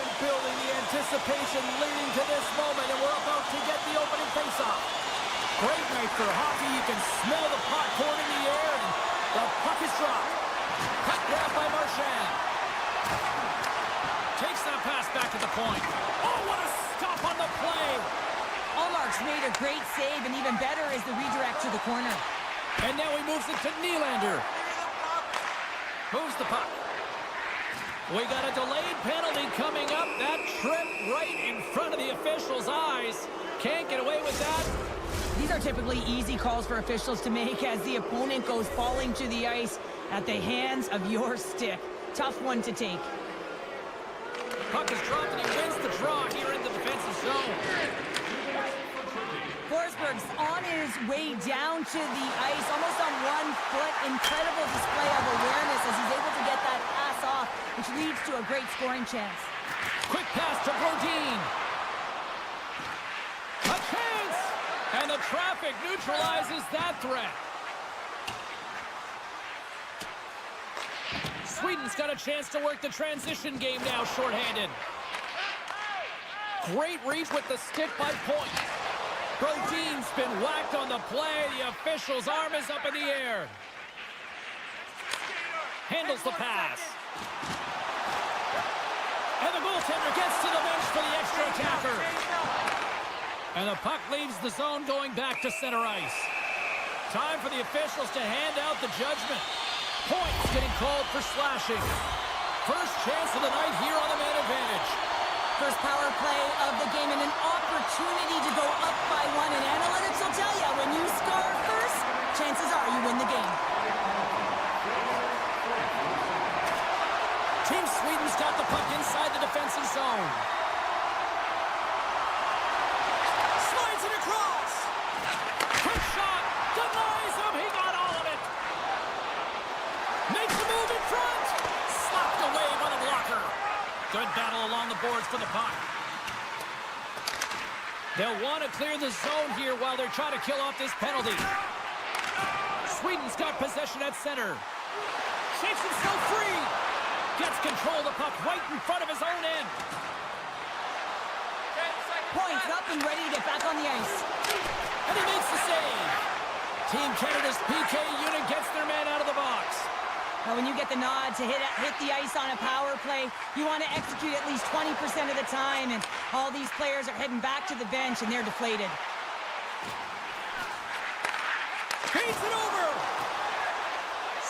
been building the anticipation leading to this moment, and we're about to get the opening face-off. Great night for hockey. You can smell the popcorn in the air, and the puck is dropped. Puck grab by Marchand. Takes that pass back to the point. Oh, what a stop on the play. Allmark's made a great save, and even better is the redirect to the corner. And now he moves it to Nylander. Moves the puck. We got a delayed penalty coming up. That trip right in front of the officials' eyes. Can't get away with that. These are typically easy calls for officials to make as the opponent goes falling to the ice at the hands of your stick. Tough one to take. Puck is dropped and he wins the draw here in the defensive zone. Forsberg's on his way down to the ice, almost on 1 foot. Incredible display of awareness as he's able to get that pass off, which leads to a great scoring chance. Quick pass to Brodin. A chance! And the traffic neutralizes that threat. Sweden's got a chance to work the transition game now, shorthanded. Great reach with the stick by Point. Brodin's been whacked on the play. The official's arm is up in the air. Handles the pass. And the goaltender gets to the bench for the extra attacker. And the puck leaves the zone going back to center ice. Time for the officials to hand out the judgment. Points getting called for slashing. First chance of the night here on the man advantage. First power play of the game and an opportunity to go up by 1. And analytics will tell you, when you score first, chances are you win the game. Team Sweden's got the puck inside the defensive zone. Slides it across. Quick shot. Denies him. He got all of it. Makes a move in front. Slapped away by the blocker. Good battle along the boards for the puck. They'll want to clear the zone here while they're trying to kill off this penalty. Sweden's got possession at center. Shakes himself free. Gets control of the puck right in front of his own end. Points up and ready to get back on the ice. And he makes the save. Team Canada's PK unit gets their man out of the box. Now, when you get the nod to hit the ice on a power play, you want to execute at least 20% of the time, and all these players are heading back to the bench, and they're deflated. Feeds it over!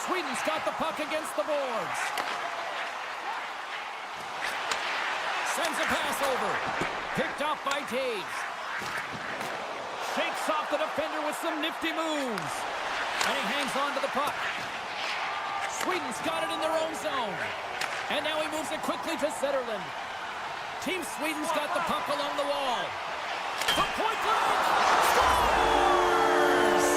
Sweden's got the puck against the boards. Sends a pass over. Picked off by Taves. Shakes off the defender with some nifty moves. And he hangs on to the puck. Sweden's got it in their own zone. And now he moves it quickly to Zetterlund. Team Sweden's got the puck along the wall. From point blank! Scores!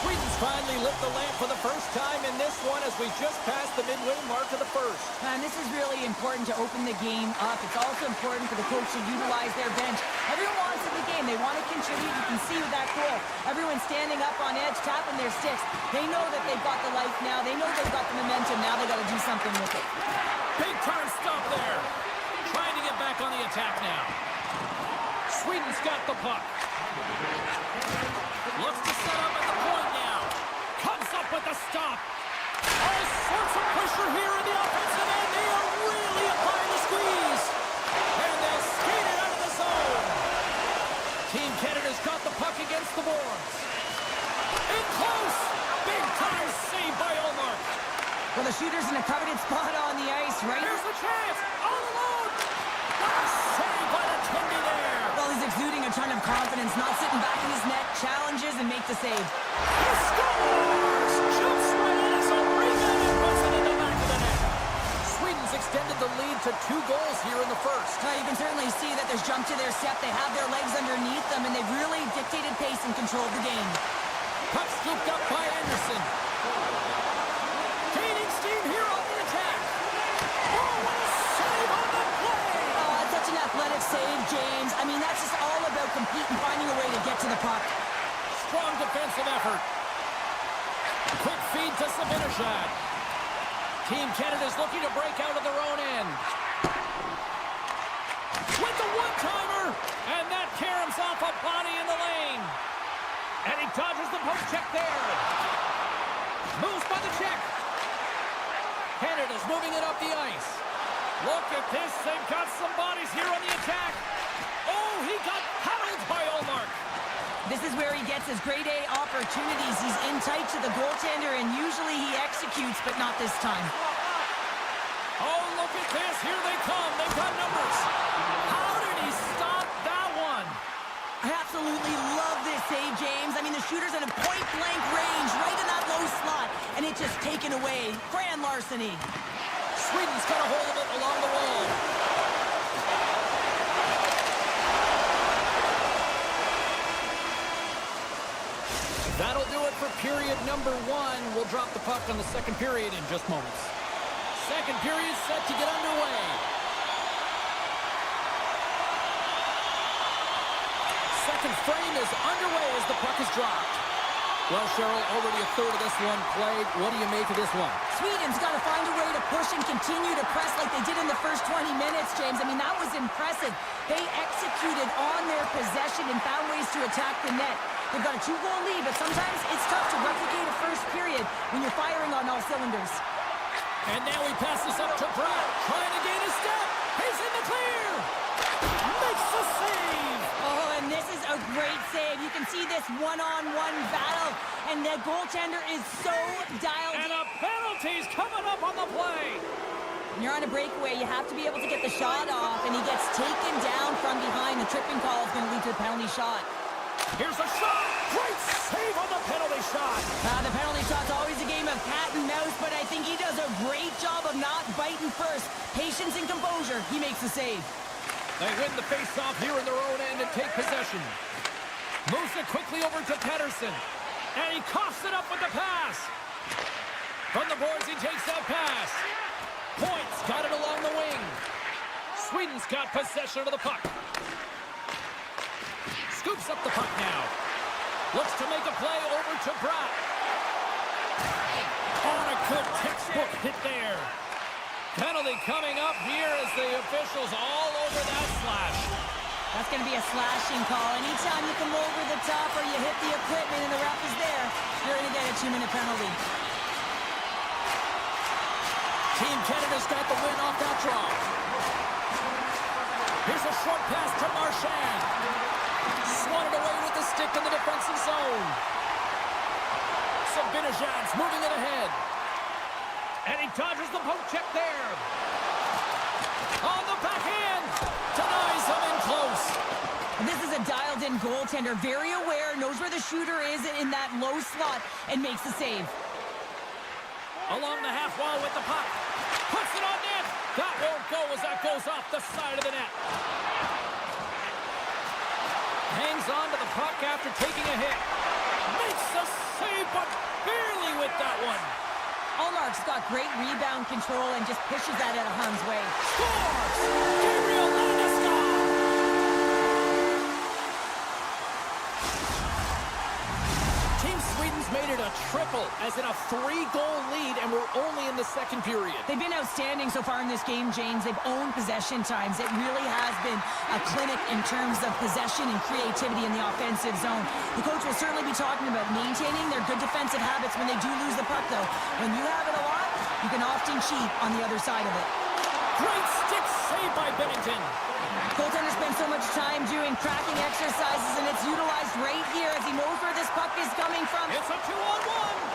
Sweden's finally lit the lamp for the first time in this one as we just passed the midway mark of the first. And this is really important to open the game up. It's also important for the coach to utilize their bench. Everyone wants in the game. They want to contribute. You can see with that goal. Everyone's standing up on edge, tapping their sticks. They know that they've got the life now. They know they've got the momentum. Now they got to do something with it. Big turn stop there. Trying to get back on the attack now. Sweden's got the puck. Looks to set up at the point now. Comes up with the stop. All sorts of pressure here in the offensive end. They are really applying the squeeze. And they skate it out of the zone. Team Canada's got the puck against the boards. In close. Big time save by Allmark. Well, the shooter's in a coveted spot on the ice, right? Here's the chance. All alone. What a save by the Tendy there. Well, he's exuding a ton of confidence, not sitting back in his net, challenges and makes the save. He scores! Jumps right in as a rebound and puts it in the back of the net. Sweden's extended the lead to 2 goals here in the first. You can certainly see that there's jump to their step. They have their legs underneath them, and they've really dictated pace and controlled the game. Puck scooped up by Anderson. Gaining steam here on the attack. Oh, what a save on the play! Oh, that's such an athletic save, James. I mean, that's just all about competing, finding a way to get to the puck. Strong defensive effort. Quick feed to Zibanejad. Team Canada's looking to break out of their own end. With the one-timer, and that caroms off a body in the lane. And he dodges the poke check there. Moves by the check. Canada's moving it up the ice. Look at this. They've got some bodies here on the attack. Oh, he got paddled by Ullmark. This is where he gets his grade A opportunities. He's in tight to the goaltender, and usually he executes, but not this time. Oh, look at this. Here they come. They've got numbers. How did he stop that one? I absolutely love this save, James. I mean, the shooter's in a point-blank range, right in that low slot, and it's just taken away. Grand larceny. Sweden's got a hold of it along the wall. That'll do it for period number 1. We'll drop the puck on the second period in just moments. Second period set to get underway. Second frame is underway as the puck is dropped. Well, Cheryl, already a third of this one played. What do you make of this one? Sweden's got to find a way to push and continue to press like they did in the first 20 minutes, James. I mean, that was impressive. They executed on their possession and found ways to attack the net. They've got a 2-goal lead, but sometimes it's tough to replicate a first period when you're firing on all cylinders. And now he passes up to Pratt, trying to gain a step. He's in the clear. Makes the save. Oh, and this is a great save. You can see this one-on-one battle, and the goaltender is so dialed in. And a penalty's coming up on the play. When you're on a breakaway, you have to be able to get the shot off, and he gets taken down from behind. The tripping call is going to lead to a penalty shot. Here's a shot. Great save on the penalty shot. The penalty shot's always a game of cat and mouse, but I think he does a great job of not biting first. Patience and composure. He makes the save. They win the face-off here in their own end and take possession. Moves it quickly over to Pettersson. And he coughs it up with the pass. From the boards, he takes that pass. Points got it along the wing. Sweden's got possession of the puck. Scoops up the puck now. Looks to make a play over to Pratt. On a good textbook hit there. Penalty coming up here as the officials all over that slash. That's going to be a slashing call. Anytime you come over the top or you hit the equipment and the ref is there, you're going to get a 2-minute penalty. Team Canada's got the win off that draw. Here's a short pass to Marchand. Swatted away with the stick in the defensive zone. Zibanejad's moving it ahead. And he dodges the poke check there. On the backhand. Denies him in close. And this is a dialed-in goaltender. Very aware, knows where the shooter is in that low slot, and makes the save. Along the half wall with the puck. Puts it on net. That won't go as that goes off the side of the net. Hangs on to the puck after taking a hit. Makes the save, but barely with that one. Ullmark's got great rebound control and just pushes that out of harm's way. Scores! Gabriel Landeskog! Team Sweden's made it a triple, as in a 3-goal lead, and we're only in the second period. They've been outstanding so far in this game, James. They've owned possession times. It really has been a clinic in terms of possession and creativity in the offensive zone. The coach will certainly be talking about maintaining their good defensive habits when they do lose the puck, though. When you have it a lot, you can often cheat on the other side of it. Great stick save by Bennington. Goaltender spends so much time doing cracking exercises, and it's utilized right here as he knows where this puck is coming from. It's a 2-on-1.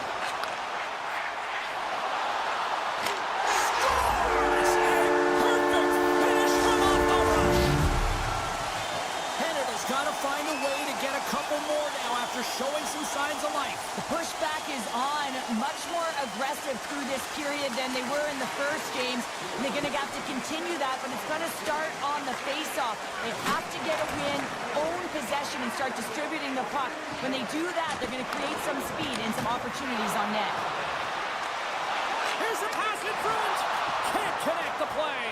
Got to find a way to get a couple more now after showing some signs of life. The pushback is on, much more aggressive through this period than they were in the first games. And they're going to have to continue that, but it's going to start on the face-off. They have to get a win, own possession, and start distributing the puck. When they do that, they're going to create some speed and some opportunities on net. Here's a pass in front. Can't connect the play.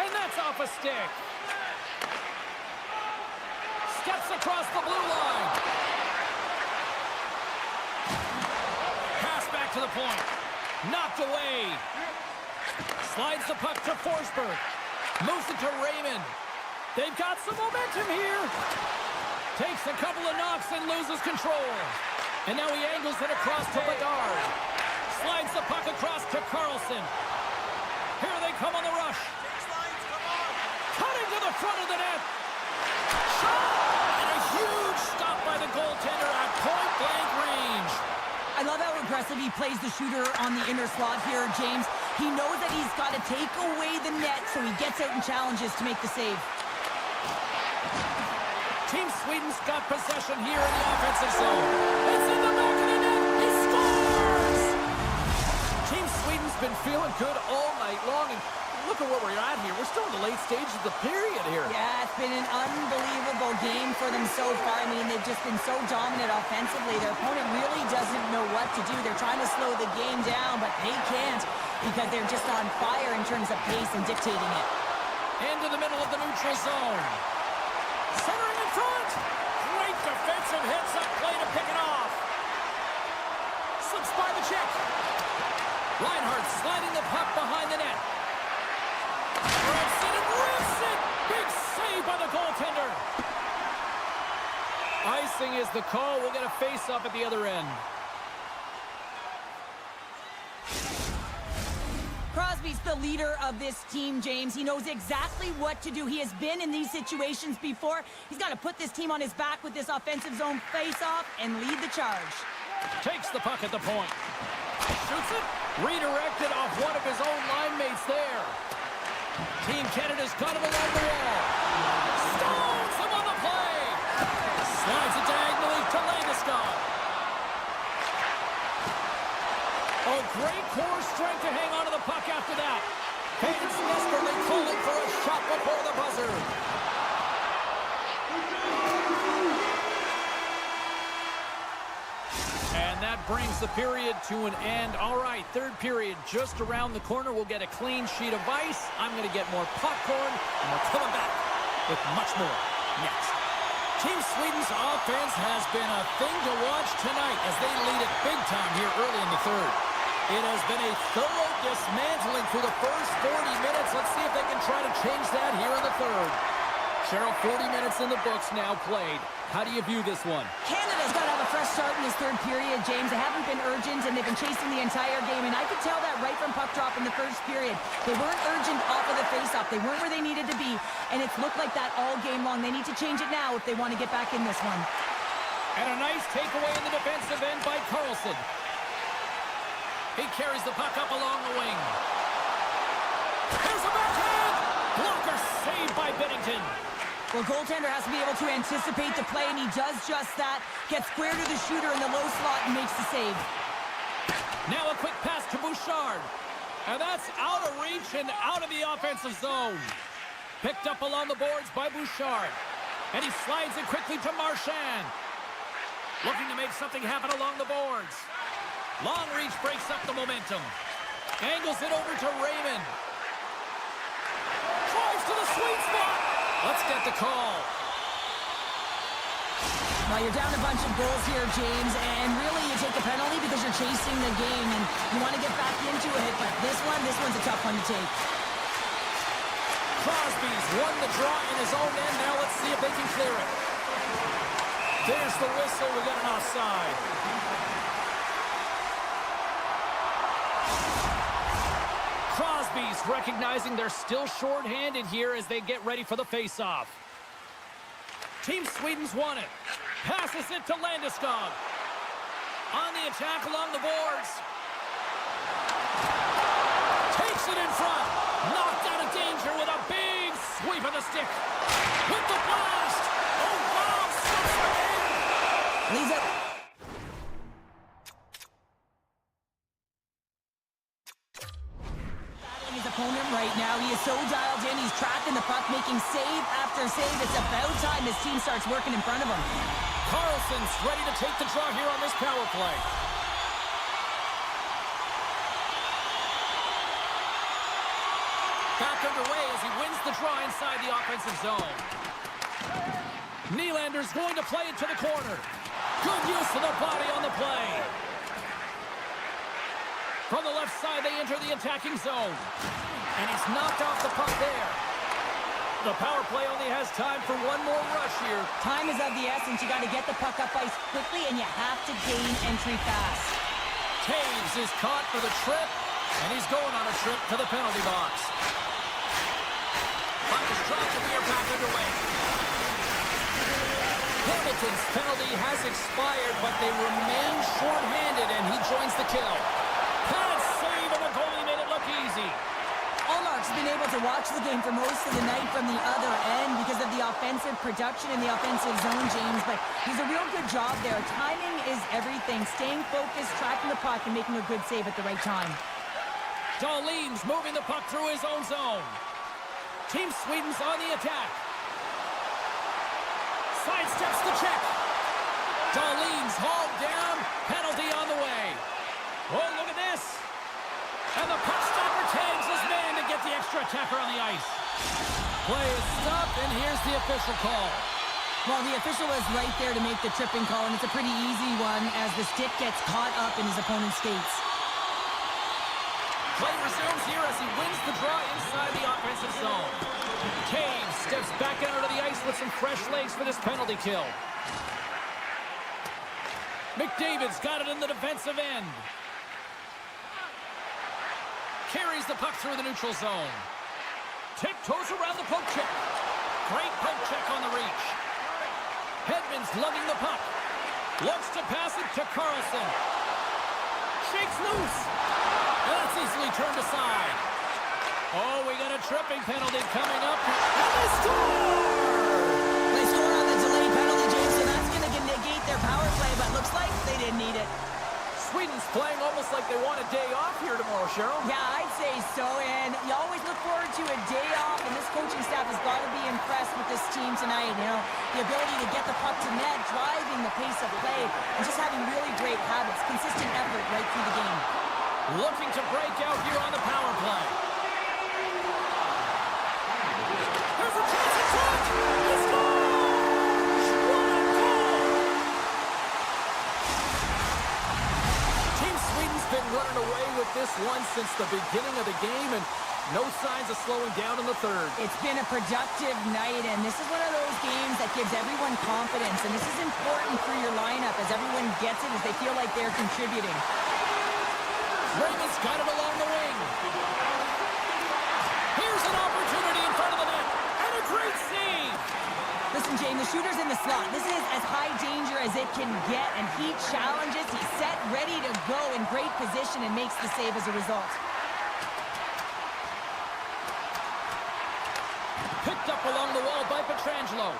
And that's off a stick. Steps across the blue line. back to the point. Knocked away. Slides the puck to Forsberg. Moves it to Raymond. They've got some momentum here. Takes a couple of knocks and loses control. And now he angles it across to Bedard. Slides the puck across to Carlson. Here they come on the rush. Cutting to the front of the net. Shot! And a huge stop by the goaltender at point-blank range. I love how aggressive he plays the shooter on the inner slot here, James. He knows that he's got to take away the net, so he gets out and challenges to make the save. Team Sweden's got possession here in the offensive zone. It's in the back of the net. He scores! Team Sweden's been feeling good all night long, and look at where we're at here. We're still in the late stages of the period here. Yeah, it's been an unbelievable game for them so far. I mean, they've just been so dominant offensively. Their opponent really doesn't know what to do. They're trying to slow the game down, but they can't because they're just on fire in terms of pace and dictating it. Into the middle of the neutral zone. Centering in front. Great defensive heads-up play to pick it off. Slips by the check. Reinhardt sliding the puck behind the net. Rips it and rips it! Big save by the goaltender. Icing is the call. We'll get a face-up at the other end. Crosby's the leader of this team, James. He knows exactly what to do. He has been in these situations before. He's got to put this team on his back with this offensive zone face-off and lead the charge. Takes the puck at the point. Shoots it. Redirected off one of his own line mates there. Team Canada's got him along the wall. Stones him on the play. Slides it diagonally to Landeskog. Oh, great core strength to hang on to the puck after that. Hayden desperately calling for a shot before the buzzer. And that brings the period to an end. All right, third period just around the corner. We'll get a clean sheet of ice. I'm going to get more popcorn, and we're coming back with much more next. Team Sweden's offense has been a thing to watch tonight as they lead it big time here early in the third. It has been a thorough dismantling through the first 40 minutes. Let's see if they can try to change that here in the third. Cheryl, 40 minutes in the books now played. How do you view this one? Canada's got to have a fresh start in this third period, James. They haven't been urgent, and they've been chasing the entire game, and I could tell that right from puck drop in the first period. They weren't urgent off of the faceoff. They weren't where they needed to be, and it's looked like that all game long. They need to change it now if they want to get back in this one. And a nice takeaway in the defensive end by Carlson. He carries the puck up along the wing. Here's a backhand! Blocker saved by Binnington. Well, goaltender has to be able to anticipate the play, and he does just that. Gets square to the shooter in the low slot and makes the save. Now a quick pass to Bouchard. And that's out of reach and out of the offensive zone. Picked up along the boards by Bouchard. And he slides it quickly to Marchand. Looking to make something happen along the boards. Long reach breaks up the momentum. Angles it over to Raymond. Drives to the sweet spot. Let's get the call. Well, you're down a bunch of goals here, James, and really you take a penalty because you're chasing the game and you want to get back into it, but this one's a tough one to take. Crosby's won the draw in his own end. Now let's see if they can clear it. There's the whistle. We got an offside. Crosby's recognizing they're still short-handed here as they get ready for the face-off. Team Sweden's won it. Passes it to Landeskog. On the attack along the boards. Takes it in front. Knocked out of danger with a big sweep of the stick. With the blast. Oh, wow. Slips again. Leaves it. His opponent right now. He is so dialed in. He's tracking the puck, making save after save. It's about time his team starts working in front of him. Carlson's ready to take the draw here on this power play. Back underway as he wins the draw inside the offensive zone. Nylander's going to play it to the corner. Good use of the body on the play. From the left side, they enter the attacking zone. And he's knocked off the puck there. The power play only has time for one more rush here. Time is of the essence. You got to get the puck up ice quickly, and you have to gain entry fast. Taves is caught for the trip, and he's going on a trip to the penalty box. Puck is dropped and we are back underway. Hamilton's penalty has expired, but they remain short-handed, and he joins the kill. Pass save, and the goalie made it look easy. Allmark's been able to watch the game for most of the night from the other end because of the offensive production in the offensive zone, James, but he's a real good job there. Timing is everything. Staying focused, tracking the puck, and making a good save at the right time. Dahlin's moving the puck through his own zone. Team Sweden's on the attack. Sidesteps the check. Dahlin's hauled down. Penalty on the way. Oh, look at this. And the puck stopper tags his man to get the extra attacker on the ice. Play is stopped, and here's the official call. Well, the official is right there to make the tripping call, and it's a pretty easy one as the stick gets caught up in his opponent's skates. Play resumes here as he wins the draw inside the offensive zone. Taves steps back out of the ice with some fresh legs for this penalty kill. McDavid's got it in the defensive end. Carries the puck through the neutral zone. Tiptoes around the poke check. Great poke check on the reach. Hedman's lugging the puck. Looks to pass it to Carlson. Shakes loose. And that's easily turned aside. Oh, we got a tripping penalty coming up. And they score! They score on the delayed penalty, James, so that's going to negate their power play, but looks like they didn't need it. Sweden's playing almost like they want a day off here tomorrow, Cheryl. Yeah, I'd say so, and you always look forward to a day off, and this coaching staff has got to be impressed with this team tonight. You know, the ability to get the puck to net, driving the pace of play, and just having really great habits, consistent effort right through the game. Looking to break out here on the power play. There's a chance in front! He scores! What a goal! Team Sweden's been running away with this one since the beginning of the game, and no signs of slowing down in the third. It's been a productive night, and this is one of those games that gives everyone confidence, and this is important for your lineup as everyone gets it, as they feel like they're contributing. Raymond's got it along the wing. Here's an opportunity in front of the net, and a great save. Listen, James, the shooter's in the slot. This is as high danger as it can get, and he challenges. He's set, ready to go in great position, and makes the save as a result. Picked up along the wall by Pietrangelo.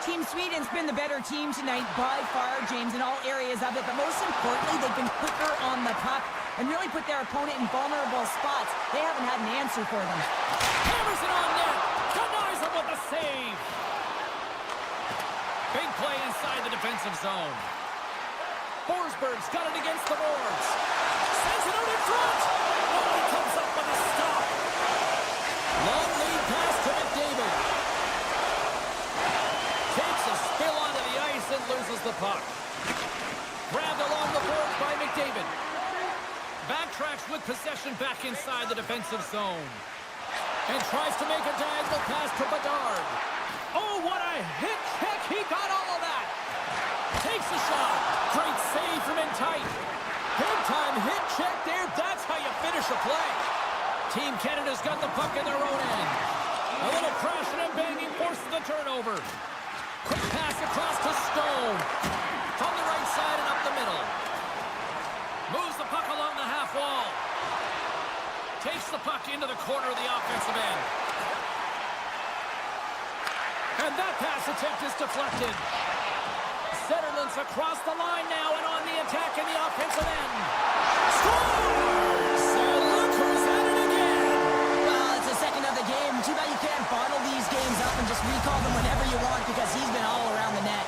Team Sweden's been the better team tonight by far, James, in all areas of it. But most importantly, they've been quicker on the puck and really put their opponent in vulnerable spots. They haven't had an answer for them. Hammers it on net. Denies him with the save. Big play inside the defensive zone. Forsberg's got it against the boards. Sends it out in front. Oh, he comes up with a stop. Long lead pass to McDavid. Takes a spill onto the ice and loses the puck. Grabbed along the boards by McDavid. Backtracks with possession back inside the defensive zone. And tries to make a diagonal pass to Bedard. Oh, what a hit check. He got all of that. Takes a shot. Great save from in tight. Big time hit check there. That's how you finish a play. Team Canada's got the puck in their own end. A little crashing and banging forces the turnover. Quick pass across to Stone. From the right side and up the middle. Moves the puck along the half wall. Takes the puck into the corner of the offensive end. And that pass attempt is deflected. Zetterlund's across the line now and on the attack in the offensive end. Scores! And look who's at it again! Well, it's the second of the game. Too bad you can't bottle these games up and just recall them whenever you want because he's been all around the net.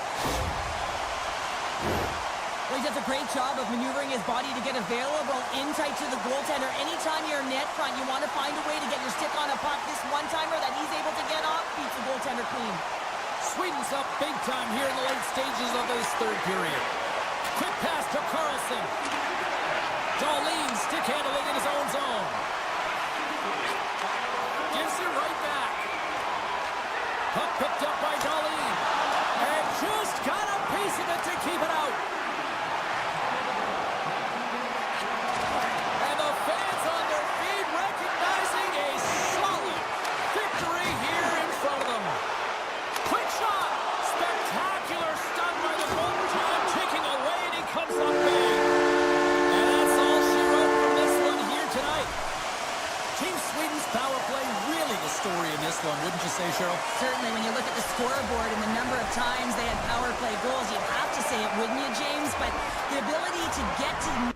Well, he does a great job of maneuvering his body to get available in tight to the goaltender. Anytime you're net front, you want to find a way to get your stick on a puck. This one-timer that he's able to get off beats the goaltender clean. Sweden's up big time here in the late stages of this third period. Quick pass to Carlson. Darlene stick handling in his own zone. Gives it right back. Puck picked up by Darlene. And just got a piece of it to keep it out. And the fans on their feet recognizing a solid victory here in front of them. Quick shot. Spectacular stun by the goaltender, taking away, and he comes up big. And that's all she wrote from this one here tonight. Team Sweden's power play really the story in this one, wouldn't you say, Cheryl? Certainly, when you look at the scoreboard and the number of times they had power play goals, you'd have to say it, wouldn't you, James? But the ability to get to...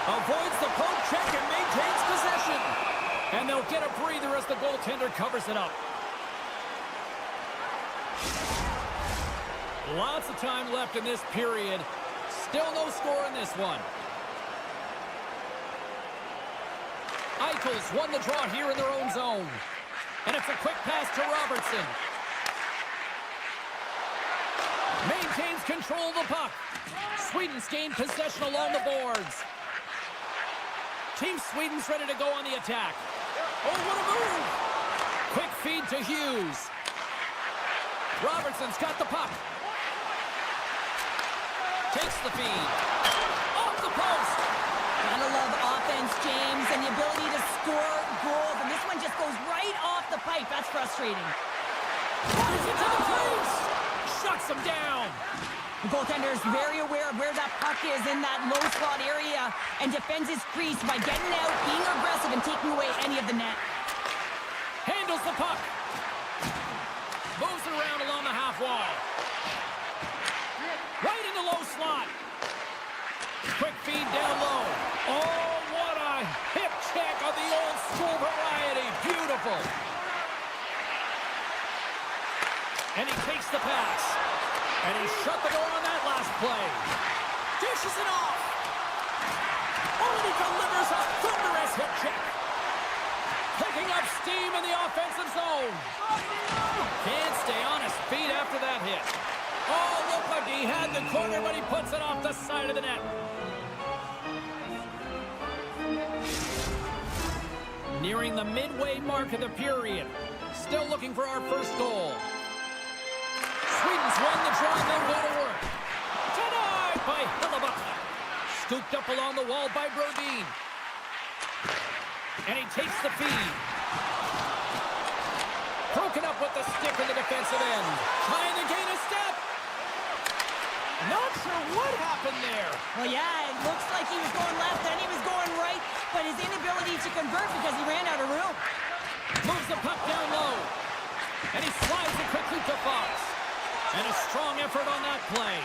Avoids the poke check and maintains possession. And they'll get a breather as the goaltender covers it up. Lots of time left in this period. Still no score in this one. Eichels won the draw here in their own zone. And it's a quick pass to Robertson. Maintains control of the puck. Sweden's gained possession along the boards. Team Sweden's ready to go on the attack. Oh, what a move! Quick feed to Hughes. Robertson's got the puck. Takes the feed. Off the post. Gotta love offense, James, and the ability to score goals. And this one just goes right off the pipe. That's frustrating. Fires it Shuts him down. The goaltender is very aware of where that puck is in that low slot area and defends his crease by getting out, being aggressive, and taking away any of the net. Handles the puck. Moves it around along the half wall. Right in the low slot. Quick feed down low. Oh, what a hip check of the old school variety. Beautiful. And he takes the pass. And he shut the door on that last play. Dishes it off. Oh, and he delivers a thunderous hip check. Picking up steam in the offensive zone. Can't stay on his feet after that hit. Oh, looked like he had the corner, but he puts it off the side of the net. Nearing the midway mark of the period. Still looking for our first goal. Sweden's won the draw, and they'll go to work. Denied by Hillebuck. Scooped up along the wall by Brodin. And he takes the feed. Broken up with the stick in the defensive end. Trying to gain a step. Not sure what happened there. Well, yeah, it looks like he was going left, then he was going right, but his inability to convert because he ran out of room. Moves the puck down low. And he slides it quickly to Fox. And a strong effort on that play.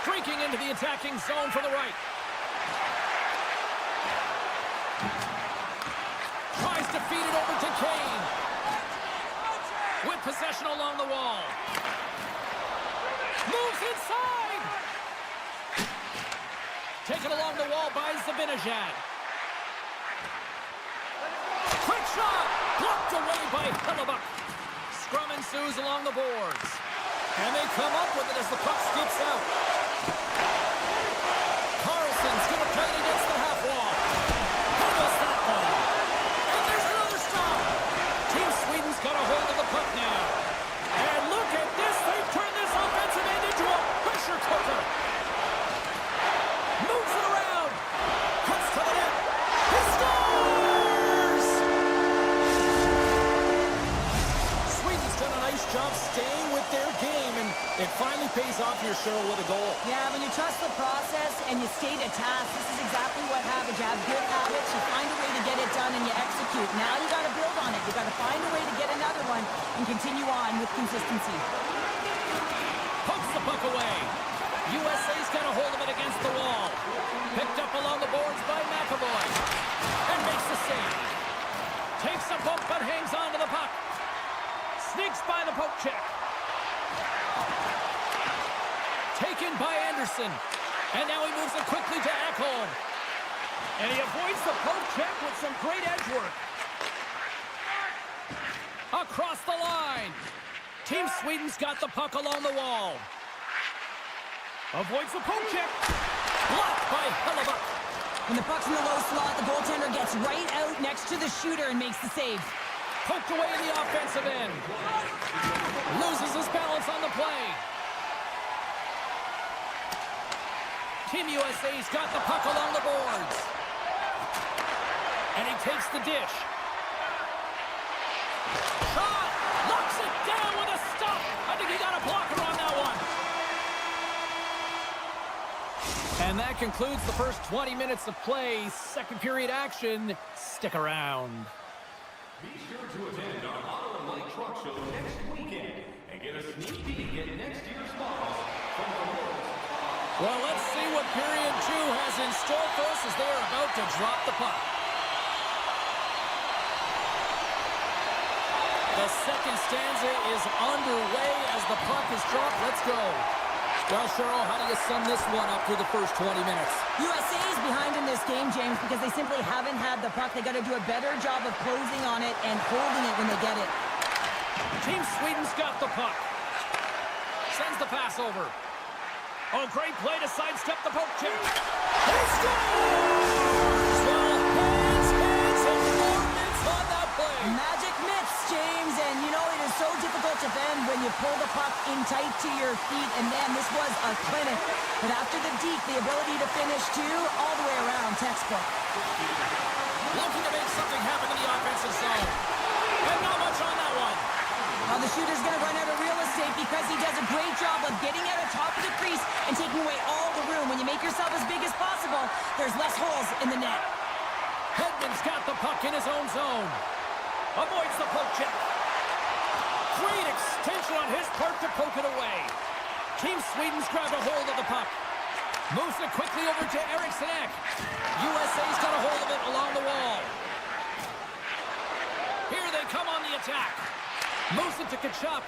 Streaking into the attacking zone for the right. Tries to feed it over to Kane. With possession along the wall. Moves inside. Taken along the wall by Zibanejad. Quick shot. Blocked away by Hillebuck. Scrum ensues along the boards. And they come up with it as the puck skips out. Carlson's going to play it against the half wall. He missed that one. And there's another stop. Team Sweden's got a hold of the puck now. And look at this. They've turned this offensive end into a pressure cooker. Moves it around. Cuts to the net. He scores! Sweden's done a nice job staying with their game, and it finally pays off here, Cheryl, with a goal. Yeah, when you trust the process and you stay to task, this is exactly what happens. You have good habits, you find a way to get it done, and you execute. Now you got to build on it. You got to find a way to get another one and continue on with consistency. Pokes the puck away. USA's got a hold of it against the wall. Picked up along the boards by MaakY. And makes the save. Takes a bump but hangs on to the puck. Sneaks by the poke check. Taken by Anderson. And now he moves it quickly to Ekholm. And he avoids the poke check with some great edge work. Across the line. Team Sweden's got the puck along the wall. Avoids the poke check. Blocked by Hillebuck. When the puck's in the low slot, the goaltender gets right out next to the shooter and makes the save. Poked away in the offensive end. Loses his balance on the play. Team USA's got the puck along the boards. And he takes the dish. Shot! Locks it down with a stop. I think he got a blocker on that one. And that concludes the first 20 minutes of play. Second period action. Stick around. Be sure to attend our Auto and Light Truck Show next weekend and get a sneak peek at next year's models from the world. Well, let's see what period 2 has in store for us as they are about to drop the puck. The second stanza is underway as the puck is dropped. Let's go. Well, Cheryl, how do you sum this one up through the first 20 minutes? USA is behind in this game, James, because they simply haven't had the puck. They got to do a better job of closing on it and holding it when they get it. Team Sweden's got the puck. Sends the pass over. Oh, great play to sidestep the poke check. He scores! Well, hands, and more mitts on that play. Magic mitts, James, and you know it is so difficult to bend when you pull the puck in tight to your feet, and man, this was a clinic. But after the deke, the ability to finish too, all the way around, textbook. Looking to make something happen in the offensive zone. And not much on that one. Well, the shooter's going to run out of real estate. crease and taking away all the room. When you make yourself as big as possible, there's less holes in the net. Hedman's got the puck in his own zone. Avoids the poke check. Great extension on his part to poke it away. Team Sweden's grabbed a hold of the puck. Moves it quickly over to Eriksson. USA's got a hold of it along the wall. Here they come on the attack. Moves it to Kachuk.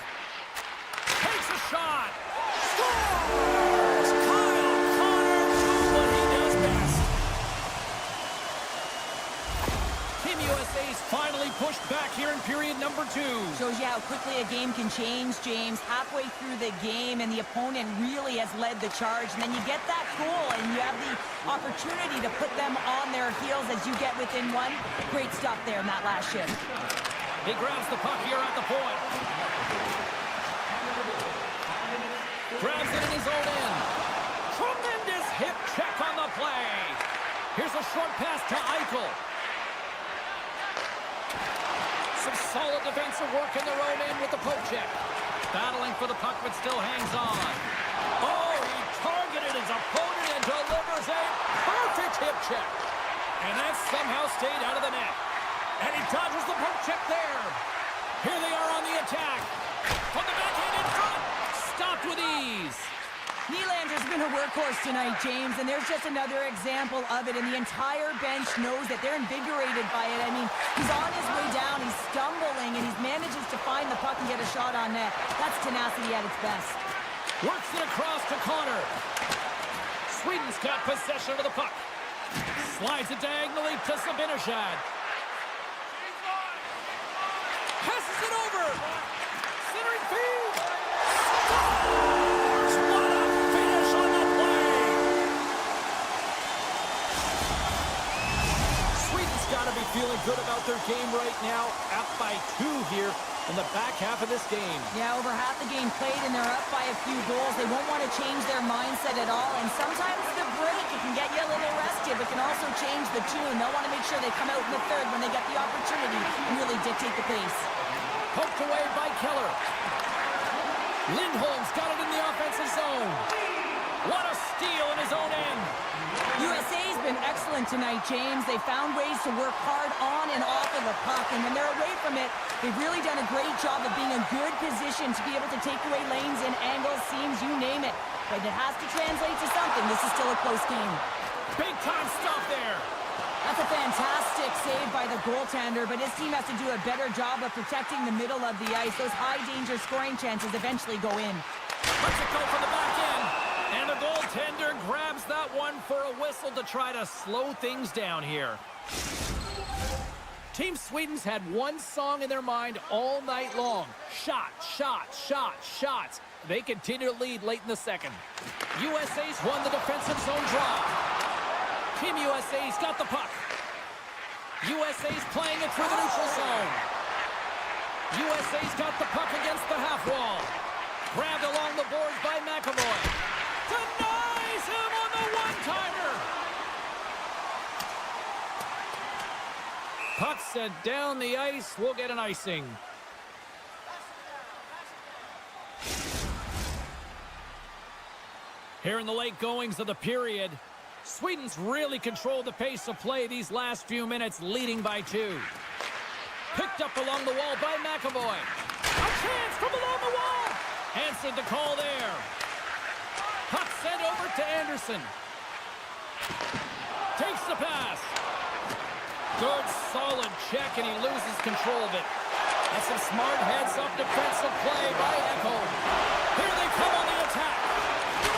Takes a shot. Scores! Kyle Connor doing what he does best. Team USA's finally pushed back here in period number 2. Shows you how quickly a game can change, James. Halfway through the game, and the opponent really has led the charge. And then you get that goal, and you have the opportunity to put them on their heels as you get within one. Great stuff there in that last shift. He grabs the puck here at the point. Grabs it in his own end. Tremendous hip check on the play. Here's a short pass to Eichel. Some solid defensive work in their own end with the poke check. Battling for the puck, but still hangs on. Oh, he targeted his opponent and delivers a perfect hip check. And that somehow stayed out of the net. And he dodges the poke check there. Here they are on the attack. From the backhand in front. Stopped with ease. Nylander's been a workhorse tonight, James, and there's just another example of it, and the entire bench knows that they're invigorated by it. I mean, he's on his way down, he's stumbling, and he manages to find the puck and get a shot on net. That's tenacity at its best. Works it across to Connor. Sweden's got possession of the puck. Slides it diagonally to Zibanejad. Passes it over. Centering feed. Scores! What a finish on the play. Sweden's got to be feeling good about their game right now. Up by 2 here in the back half of this game. Yeah, over half the game played, and they're up by a few goals. They won't want to change their mindset at all, and sometimes the break, it can get you a little rested, but can also change the tune. They'll want to make sure they come out in the third when they get the opportunity and really dictate the pace. Poked away by Keller. Lindholm's got it in the offensive zone. What a steal in his own end. USA's been excellent tonight, James. They found ways to work hard on and off of the puck, and when they're away from it, they've really done a great job of being in good position to be able to take away lanes and angles, seams, you name it. But it has to translate to something. This is still a close game. Big time stop there. That's a fantastic save by the goaltender, but his team has to do a better job of protecting the middle of the ice. Those high-danger scoring chances eventually go in. Lets it go from the back end. And the goaltender grabs that one for a whistle to try to slow things down here. Team Sweden's had one song in their mind all night long. Shot, shot, shot, shots. They continue to lead late in the second. USA's won the defensive zone draw. Team USA's got the puck. USA's playing it through the neutral zone. USA's got the puck against the half wall. Grabbed along the boards by McAvoy. Denies him on the one-timer. Puck sent down the ice. We'll get an icing. Here in the late goings of the period, Sweden's really controlled the pace of play these last few minutes, leading by 2. Picked up along the wall by McAvoy. A chance from along the wall. Answered the call there. Puck sent over to Anderson. Takes the pass. Good, solid check, and he loses control of it. That's some smart heads-up defensive play by Echo. Here they come on the attack.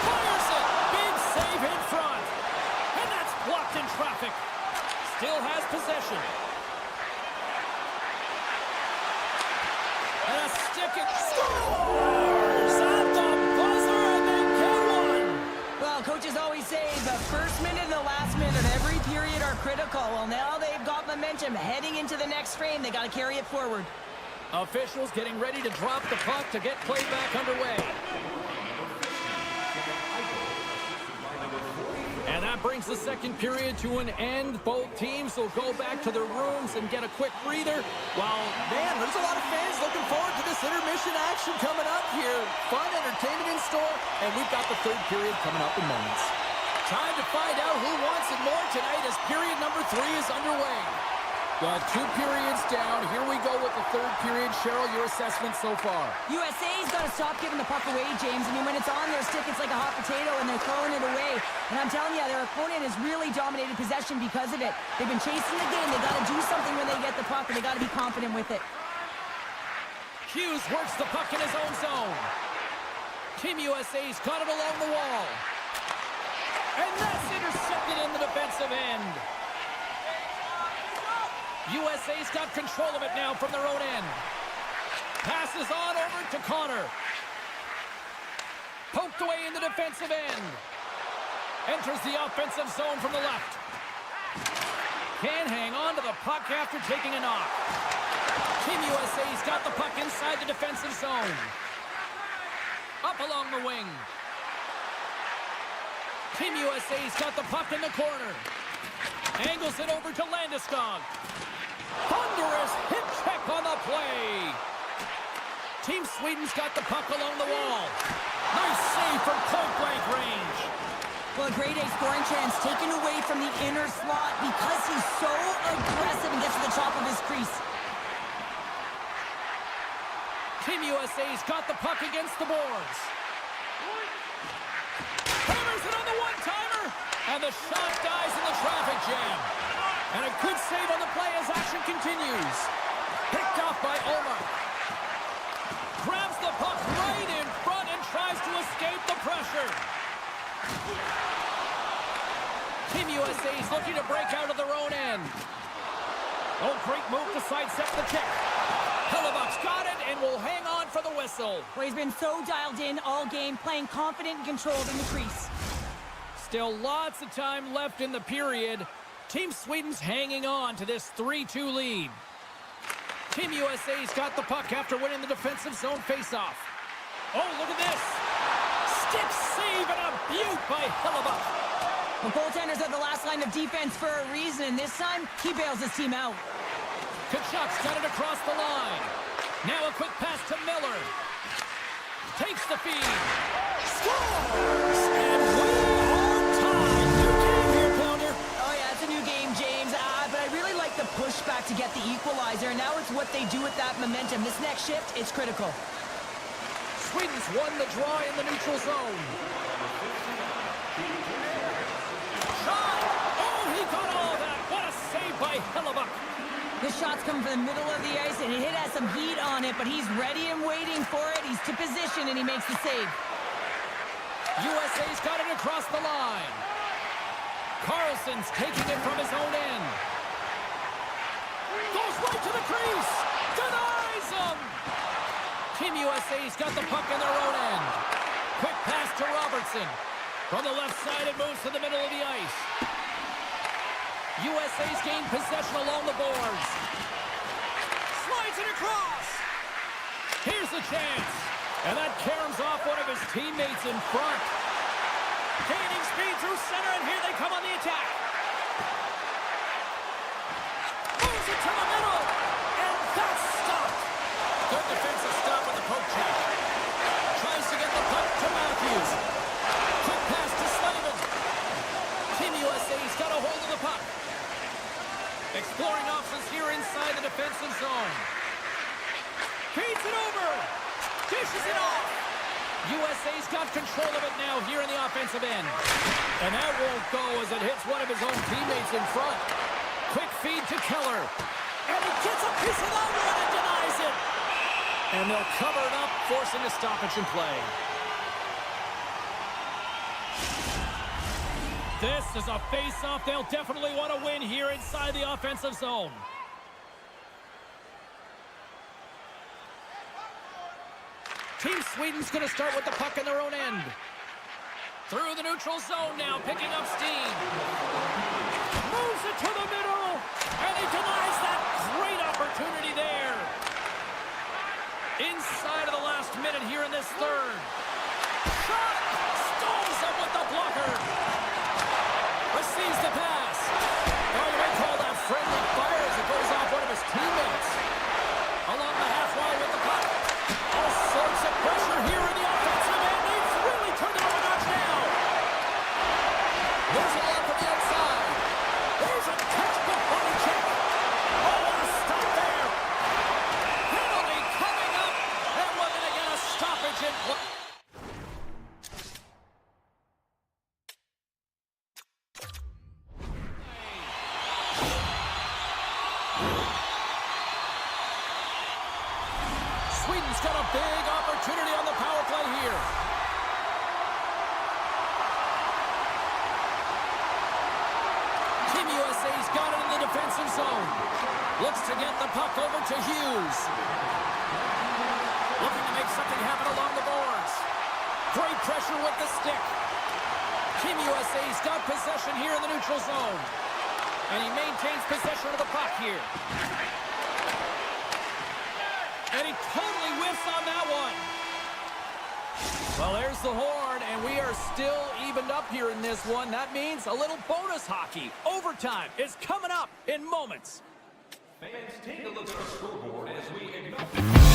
Fires it. Big save in front. And that's blocked in traffic. Still has possession. And a stick and scores at the buzzer, and they get one. Well, coaches always say the first minute and the last minute of every period are critical. Well, now they've got momentum heading into the next frame. They got to carry it forward. Officials getting ready to drop the puck to get play back underway. And that brings the second period to an end. Both teams will go back to their rooms and get a quick breather. While, man, there's a lot of fans looking forward to this this intermission action coming up here. Fun entertainment in store, and we've got the third period coming up in moments. Time to find out who wants it more tonight as period number 3 is underway. Well, 2 periods down. Here we go with the third period. Cheryl, your assessment so far? USA's got to stop giving the puck away, James. I mean, when it's on their stick, it's like a hot potato, and they're throwing it away. And I'm telling you, their opponent has really dominated possession because of it. They've been chasing the game. They got to do something when they get the puck, and they got to be confident with it. Hughes works the puck in his own zone. Team USA's got it along the wall. And that's intercepted in the defensive end. USA's got control of it now from their own end. Passes on over to Connor. Poked away in the defensive end. Enters the offensive zone from the left. Can't hang on to the puck after taking a knock. Team USA's got the puck inside the defensive zone. Up along the wing. Team USA's got the puck in the corner. Angles it over to Landeskog. Thunderous hip check on the play. Team Sweden's got the puck along the wall. Nice save from point-blank range. Well, a grade A scoring chance taken away from the inner slot because he's so aggressive and gets to the top of his crease. Team USA's got the puck against the boards. Hammers it on the one-timer. And the shot dies in the traffic jam. And a good save on the play as action continues. Picked off by Omar. Grabs the puck right in front and tries to escape the pressure. Team USA's looking to break out of their own end. Oh, great move to sidestep the kick. Hellebuck's got it and will hang on for the whistle. Well, he's been so dialed in all game, playing confident and controlled in the crease. Still lots of time left in the period. Team Sweden's hanging on to this 3-2 lead. Team USA's got the puck after winning the defensive zone faceoff. Oh, look at this. Stick save and a beaut by Hellebuck. The goaltenders are the last line of defense for a reason, and this time, he bails his team out. Kachuk's got it across the line. Now a quick pass to Miller. Takes the feed. Scores! And we are tied. New game here, Pounder. Oh, yeah, it's a new game, James. But I really like the pushback to get the equalizer. Now it's what they do with that momentum. This next shift, it's critical. Sweden's won the draw in the neutral zone. Shot! Oh, he got all of that. What a save by Hellebuck. This shot's coming from the middle of the ice, and it has some heat on it, but he's ready and waiting for it. He's to position, and he makes the save. USA's got it across the line. Carlson's taking it from his own end. Goes right to the crease. Denies him. Team USA's got the puck in their own end. Quick pass to Robertson. From the left side, it moves to the middle of the ice. USA's gained possession along the boards. Slides it across. Here's a chance. And that caroms off one of his teammates in front. Gaining speed through center, and here they come on the attack. Moves it to the middle. And that's stopped. Good defensive stop with the poke check. Tries to get the puck to Matthews. Quick pass to Slavin. Team USA's got a hold of the puck. Exploring options here inside the defensive zone. Feeds it over. Dishes it off. USA's got control of it now here in the offensive end. And that won't go as it hits one of his own teammates in front. Quick feed to Keller. And he gets a piece of that one and denies it. And they'll cover it up, forcing a stoppage in play. This is a face-off they'll definitely want to win here inside the offensive zone. Team Sweden's going to start with the puck in their own end. Through the neutral zone now, picking up steam. Moves it to the middle, and he denies that great opportunity there. Inside of the last minute here in this third. Shot! Stones up with the blocker. Receives the pass. Oh, you might call that friendly fire as it goes off one of his teammates. Along the half wall with the puck. Sweden's got a big opportunity on the power play here. Team USA's got it in the defensive zone. Looks to get the puck over to Hughes. Looking to make something happen along the boards. Great pressure with the stick. Team USA's got possession here in the neutral zone. And he maintains possession of the puck here. And he totally whiffs on that one. Well, there's the horn, and we are still evened up here in this one. That means a little bonus hockey. Overtime is coming up in moments. Fans, take a look at our scoreboard as we ignore...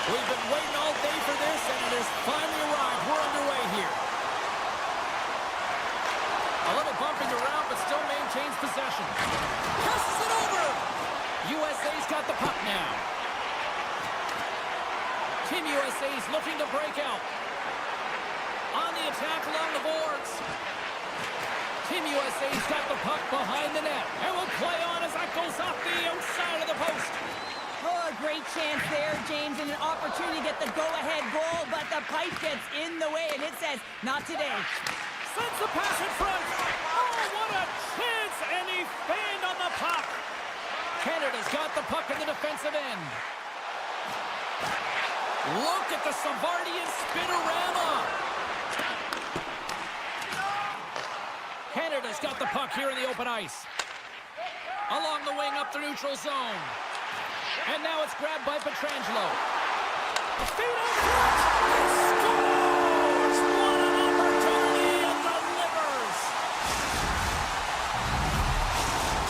We've been waiting all day for this, and it has finally arrived. We're underway here. A little bumping around, but still maintains possession. Passes it over. USA's got the puck now. Team USA's looking to break out. On the attack along the boards. Team USA's got the puck behind the net. And will play on as that goes off the outside of the post. Oh, a great chance there, James, and an opportunity to get the go-ahead goal, but the pipe gets in the way, and it says, not today. Sends the pass in front. Oh, what a chance, and he fanned on the puck. Canada's got the puck in the defensive end. Look at the Savardian spinorama. Canada's got the puck here in the open ice. Along the wing up the neutral zone. And now it's grabbed by Pietrangelo. A feed on front. Scores! What an opportunity and delivers.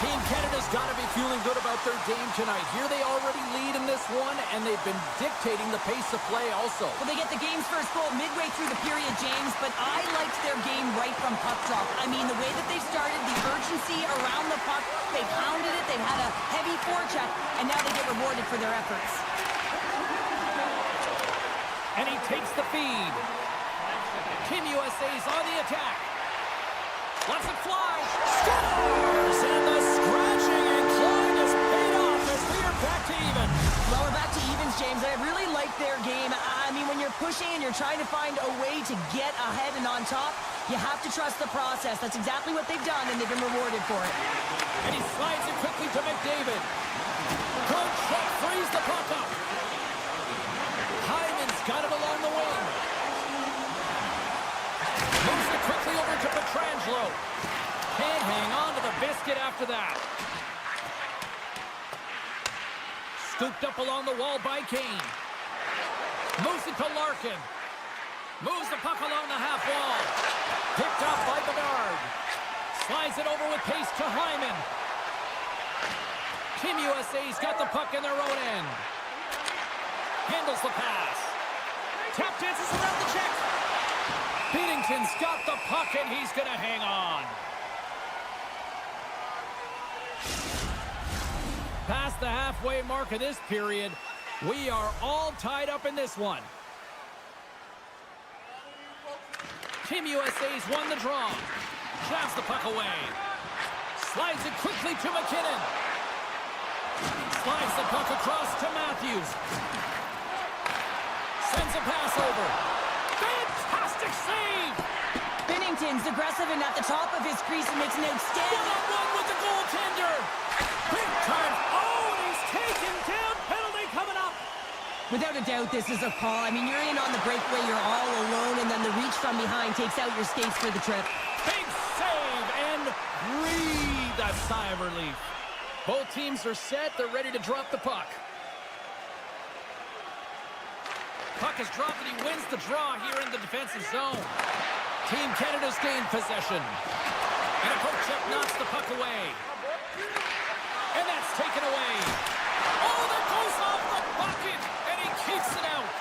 Team Canada's got to be feeling good about their game tonight. Here they already lead in this one, and they've been dictating the pace of play also. Well, they get the game's first goal midway through the period, James, but I liked their game right from puck drop. I mean, the way that they started, the urgency around the puck, they pounded it, they've had a heavy forecheck, and now they get rewarded for their efforts. And he takes the feed. Team USA's on the attack. Lets it fly. Scores! And the scratching and clawing is paid off as we are back to even. Well, we're back to evens, James. I really like their game. I mean, when you're pushing and you're trying to find a way to get ahead and on top, you have to trust the process. That's exactly what they've done, and they've been rewarded for it. And he slides it quickly to McDavid. Good shot, frees the puck up. Hyman's got it along the wing. Moves it quickly over to Pietrangelo. Can't hang on to the biscuit after that. Scooped up along the wall by Kane. Moves it to Larkin. Moves the puck along the half wall. Picked up by Bedard. Slides it over with pace to Hyman. Team USA's got the puck in their own end. Handles the pass. Tap dances around the check. Binnington's got the puck and he's going to hang on. Past the halfway mark of this period, we are all tied up in this one. Team USA's won the draw. Shafts the puck away. Slides it quickly to McKinnon. Slides the puck across to Matthews. Sends a pass over. Fantastic save! Binnington's aggressive and at the top of his crease and makes an outstanding... One-on-one with the goaltender. Big time. Oh, and he's taken down. Penalty coming up. Without a doubt, this is a call. I mean, you're in on the breakaway, you're all alone, and then the reach from behind takes out your skates for the trip. Big save and breathe a sigh of relief. Both teams are set. They're ready to drop the puck. Puck is dropped and he wins the draw here in the defensive zone. Team Canada's gained possession. And a poke check knocks the puck away. And that's taken away. Oh, that goes off the bucket, and he kicks it out.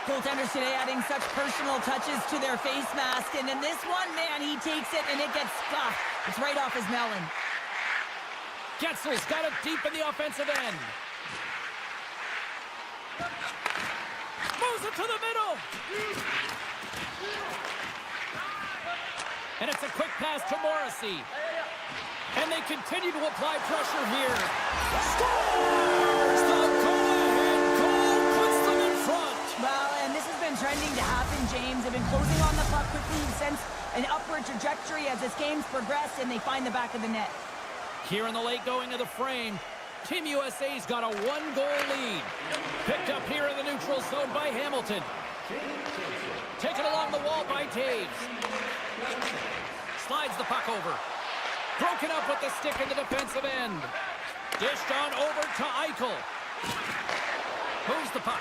Goaltenders today adding such personal touches to their face mask, and in this one, man, he takes it and it gets stuffed. It's right off his melon. Getzel's got it deep in the offensive end. Moves it to the middle. And it's a quick pass to Morrissey. And they continue to apply pressure here. Scores! The go-ahead goal puts them in front. Well, and this has been trending to happen, James. They've been closing on the puck quickly since an upward trajectory as this game's progressed, and they find the back of the net. Here in the late going of the frame, Team USA's got a one-goal lead. Picked up here in the neutral zone by Hamilton. Taken along the wall by Taves. Slides the puck over. Broken up with the stick in the defensive end. Dished on over to Eichel. Moves the puck.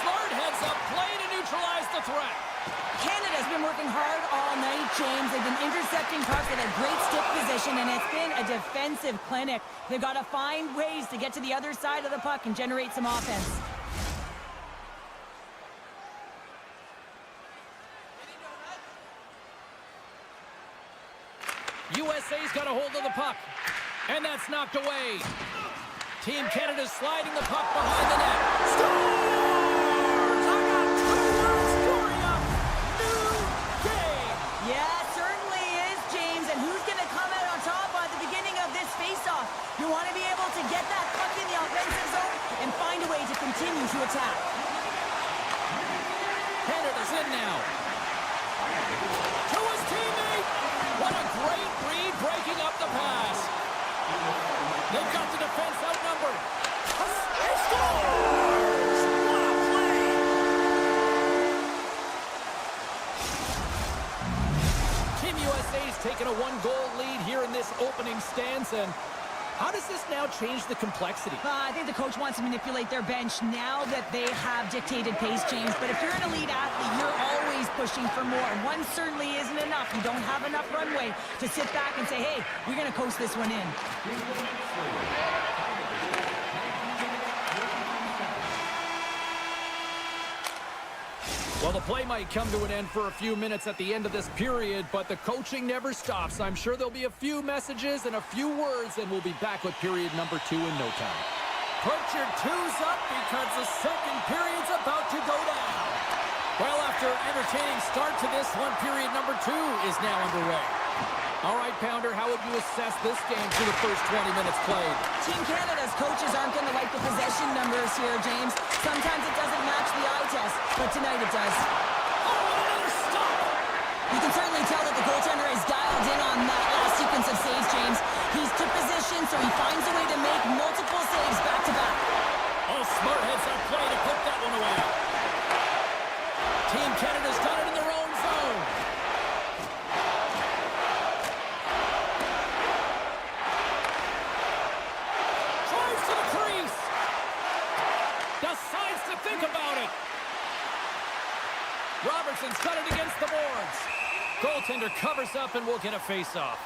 Smart heads up play to neutralize the threat. Canada's been working hard all night, James. They've been intercepting pucks at a great stick position, and it's been a defensive clinic. They've got to find ways to get to the other side of the puck and generate some offense. USA's got a hold of the puck. And that's knocked away. Team Canada's sliding the puck behind the net. Scores! I got 2 words for you. New game. Yeah, it certainly is, James. And who's going to come out on top at the beginning of this face-off? You want to be able to get that puck in the offensive zone and find a way to continue to attack. Canada's in now. To his teammate. What a great read breaking up the pass. They've got the defense outnumbered. He scores! What a play! Team USA's taken a 1-goal lead here in this opening stance, and how does this now change the complexity? I think the coach wants to manipulate their bench now that they have dictated pace, James. But if you're an elite athlete, you're always pushing for more. One certainly isn't enough. You don't have enough runway to sit back and say, hey, we're going to coast this one in. Well, the play might come to an end for a few minutes at the end of this period, but the coaching never stops. I'm sure there'll be a few messages and a few words, and we'll be back with period number 2 in no time. Put your 2s up because the second period's about to go down. Well, after an entertaining start to this one, period number 2 is now underway. All right, Pounder, how would you assess this game through the first 20 minutes played? Team Canada's coaches aren't going to like the possession numbers here, James. Sometimes it doesn't match the eye test, but tonight it does. Oh, another stop! You can certainly tell that the goaltender is dialed in on that last sequence of saves, James. He's took position, so he finds a way to make multiple saves back-to-back. Oh, smart heads on play to put that one away. Team Canada's done it in their own zone. Drives to the crease. Decides to think about it. Robertson's got it against the boards. Goaltender covers up and will get a face-off.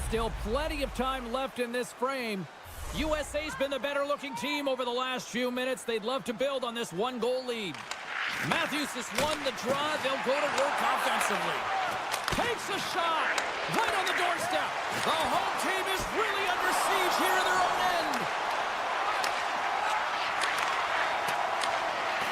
Still plenty of time left in this frame. USA's been the better-looking team over the last few minutes. They'd love to build on this 1-goal lead. Matthews has won the draw. They'll go to work offensively. Takes a shot. Right on the doorstep. The home team is really under siege here in their own end.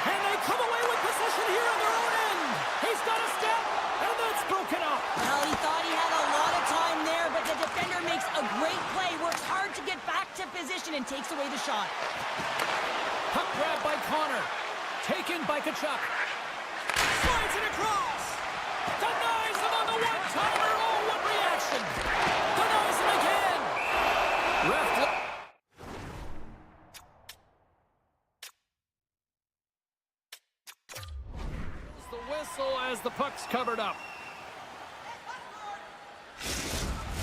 And they come away with possession here in their own end. He's got a step, and that's broken up. Well, he thought he had a lot of time there, but the defender makes a great play, works hard to get back to position, and takes away the shot. Puck grab by Connor. Taken by Kachuk. Slides it across. Denies him on the one-timer. Oh, what reaction. Denies him again. Ref. The whistle as the puck's covered up.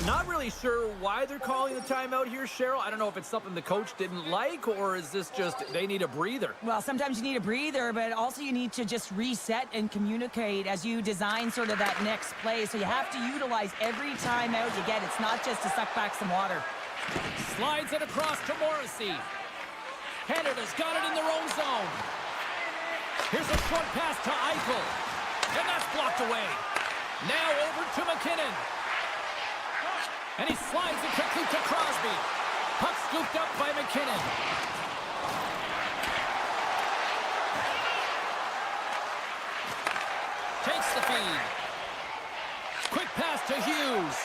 Not really sure why they're calling the timeout here, Cheryl. I don't know if it's something the coach didn't like, or is this just they need a breather? Well, sometimes you need a breather, but also you need to just reset and communicate as you design sort of that next play. So you have to utilize every timeout you get. It's not just to suck back some water. Slides it across to Morrissey. Canada's got it in their own zone. Here's a short pass to Eichel. And that's blocked away. Now over to McKinnon. And he slides it quickly to Crosby. Puck scooped up by McKinnon. Takes the feed. Quick pass to Hughes.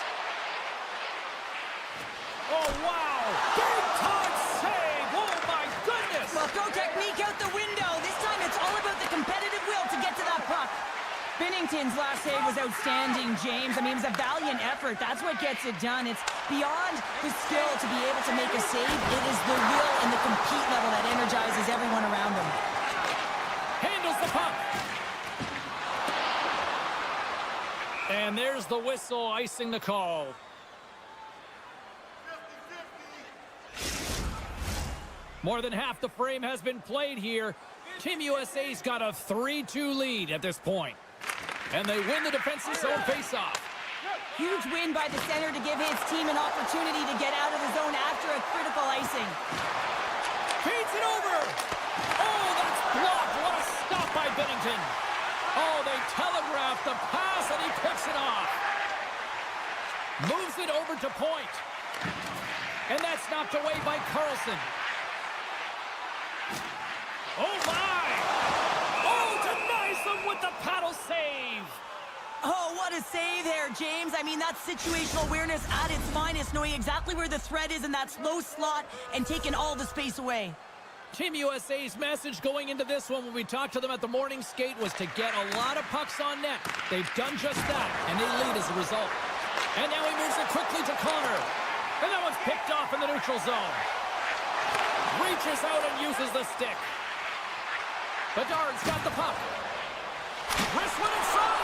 Oh, wow. Big time save. Oh, my goodness. Well, throw technique out the window. This time it's all about the competitive will to get to that puck. Binnington's last save was outstanding, James. I mean, it was a valiant effort. That's what gets it done. It's beyond the skill to be able to make a save. It is the will and the compete level that energizes everyone around him. Handles the puck. And there's the whistle icing the call. More than half the frame has been played here. Team USA's got a 3-2 lead at this point. And they win the defensive zone faceoff. Huge win by the center to give his team an opportunity to get out of the zone after a critical icing. Feeds it over. Oh, that's blocked. What a stop by Binnington. Oh, they telegraphed the pass, and he picks it off. Moves it over to point. And that's knocked away by Carlson. Oh, my! Oh, denies them with the paddle save! Oh, what a save there, James. I mean, that's situational awareness at its finest, knowing exactly where the threat is in that slow slot and taking all the space away. Team USA's message going into this one when we talked to them at the morning skate was to get a lot of pucks on net. They've done just that, and they lead as a result. And now he moves it quickly to Connor. And that one's picked off in the neutral zone. Reaches out and uses the stick. Bedard's got the puck. Wrist one in front.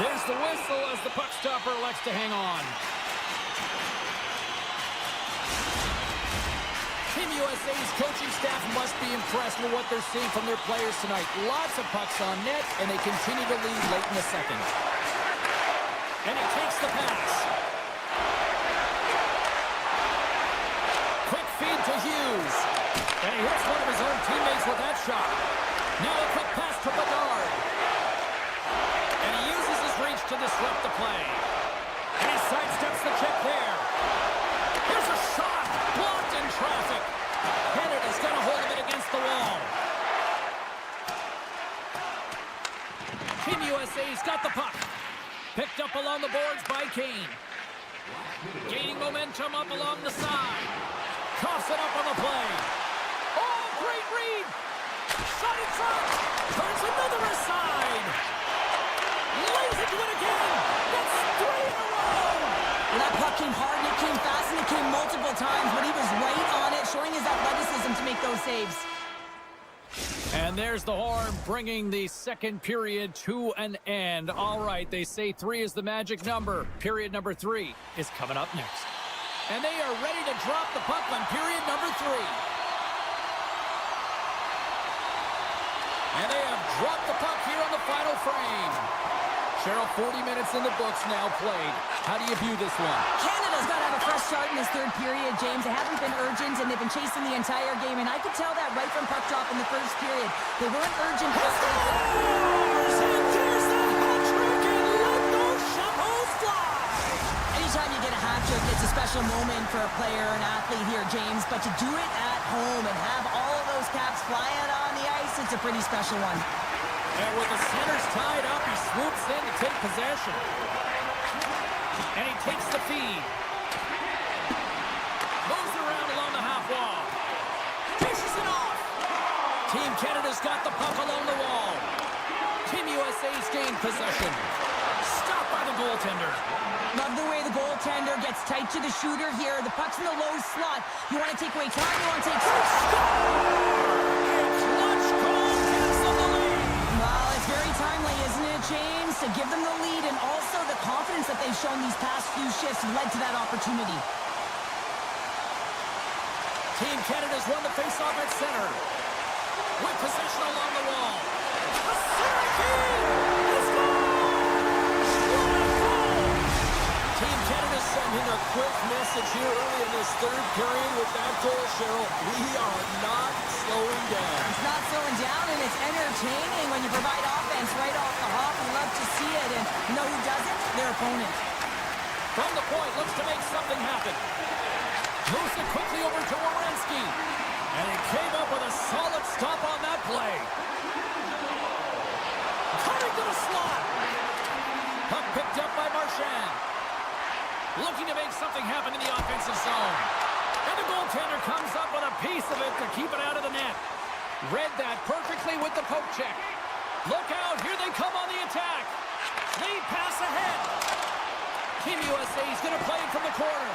There's the whistle as the puck stopper elects to hang on. Team USA's coaching staff must be impressed with what they're seeing from their players tonight. Lots of pucks on net, and they continue to lead late in the second. And he takes the pass. Quick feed to Hughes. And he hits one of his own teammates with that shot. Now a quick pass to Bedard. And he uses his reach to disrupt the play. And he sidesteps the check there. Here's a shot. Blocked in traffic. Canada's got a hold of it against the wall. Team USA's got the puck. Picked up along the boards by Kane. Gaining momentum up along the side. Coughs it up on the play. Oh, great read. Shot in front. Turns another aside. Lays into it again. That's 3 in a row. Well, that puck came hard, and it came fast, and it came multiple times, but he was right on it, showing his athleticism to make those saves. And there's the horn, bringing the second period to an end. All right, they say 3 is the magic number. Period number 3 is coming up next. And they are ready to drop the puck on period number 3. And they have dropped the puck here on the final frame. Cheryl, 40 minutes in the books now played. How do you view this one? Canada's got to have a fresh start in this third period, James. They haven't been urgent, and they've been chasing the entire game, and I could tell that right from puck drop in the first period. They weren't urgent. And there's the hat trick, and let those shovels fly! Anytime you get a hat trick, it's a special moment for a player, an athlete here, James, but to do it at home and have all of those caps flying on the ice, it's a pretty special one. And with the centers tied up, he swoops in to take possession. And he takes the feed. Moves around along the half wall. Dishes it off. Team Canada's got the puck along the wall. Team USA's gained possession. Stopped by the goaltender. Love the way the goaltender gets tight to the shooter here. The puck's in the low slot. You want to take away time, you want to take... Clutch goal gives them the lead. Well, it's very timely, isn't it, James? To give them the lead, and also the confidence that they've shown these past few shifts led to that opportunity. Team Canada's won the faceoff at center. With possession along the wall. A Team Canada sending a quick message here early in this third period with that goal, Cheryl. We are not slowing down. It's not slowing down, and it's entertaining when you provide offense right off the hop. We love to see it, and you know who doesn't? Their opponent. From the point, looks to make something happen. Moves it quickly over to Werenski. And he came up with a solid stop on that play. Cutting to the slot. Puck picked up by Marchand. Looking to make something happen in the offensive zone. And the goaltender comes up with a piece of it to keep it out of the net. Read that perfectly with the poke check. Look out, here they come on the attack. Lead pass ahead. Team USA is going to play it from the corner.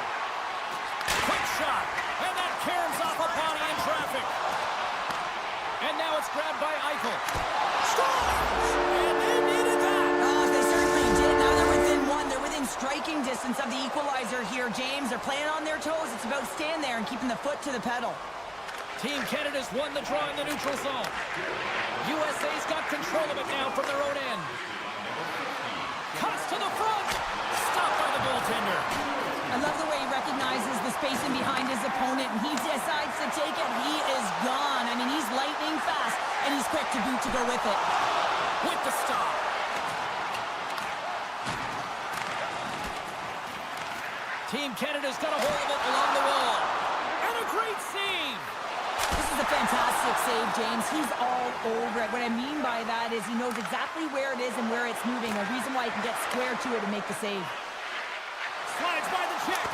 Quick shot. And that caroms off a body in traffic. And now it's grabbed by Eichel. Scores! And they needed that. Oh, they certainly did. Now they're within one. They're within striking distance of the equalizer here, James. They're playing on their toes. It's about staying there and keeping the foot to the pedal. Team Canada's won the draw in the neutral zone. USA's got control of it now from their own end. Cuts to the front. Stopped by the goaltender. I love the way he recognizes the spacing behind his opponent, and he decides to take it. He is gone. I mean, he's lightning fast, and he's quick to boot to go with it. With the stop. Team Canada's got a hold of it along the wall. And a great save. This is a fantastic save, James. He's all over it. What I mean by that is he knows exactly where it is and where it's moving. A reason why he can get square to it and make the save. Slides by the check.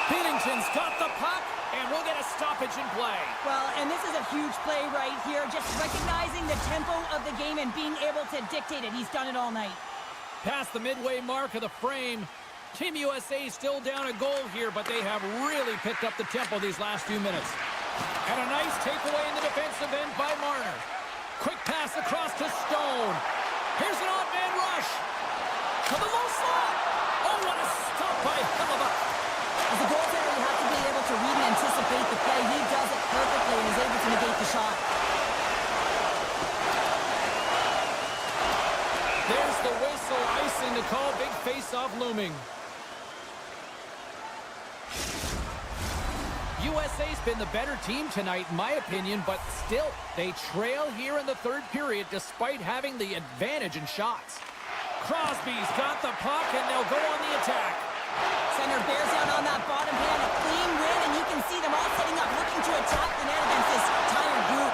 Binnington's got the puck, and we'll get a stoppage in play. Well, and this is a huge play right here. Just recognizing the tempo of the game and being able to dictate it. He's done it all night. Past the midway mark of the frame. Team USA still down a goal here, but they have really picked up the tempo these last few minutes. And a nice takeaway in the defensive end by Marner. Quick pass across to Stone. Here's an odd man rush. To the low slot. Oh, what a stop by Hellebuyck. As a goaltender, you have to be able to read and anticipate the play. He does it perfectly and is able to negate the shot. There's the whistle, icing to call. Big face-off looming. USA's been the better team tonight, in my opinion, but still, they trail here in the third period despite having the advantage in shots. Crosby's got the puck, and they'll go on the attack. Center bears down on that bottom hand, a clean win, and you can see them all setting up, looking to attack the net against this tired group.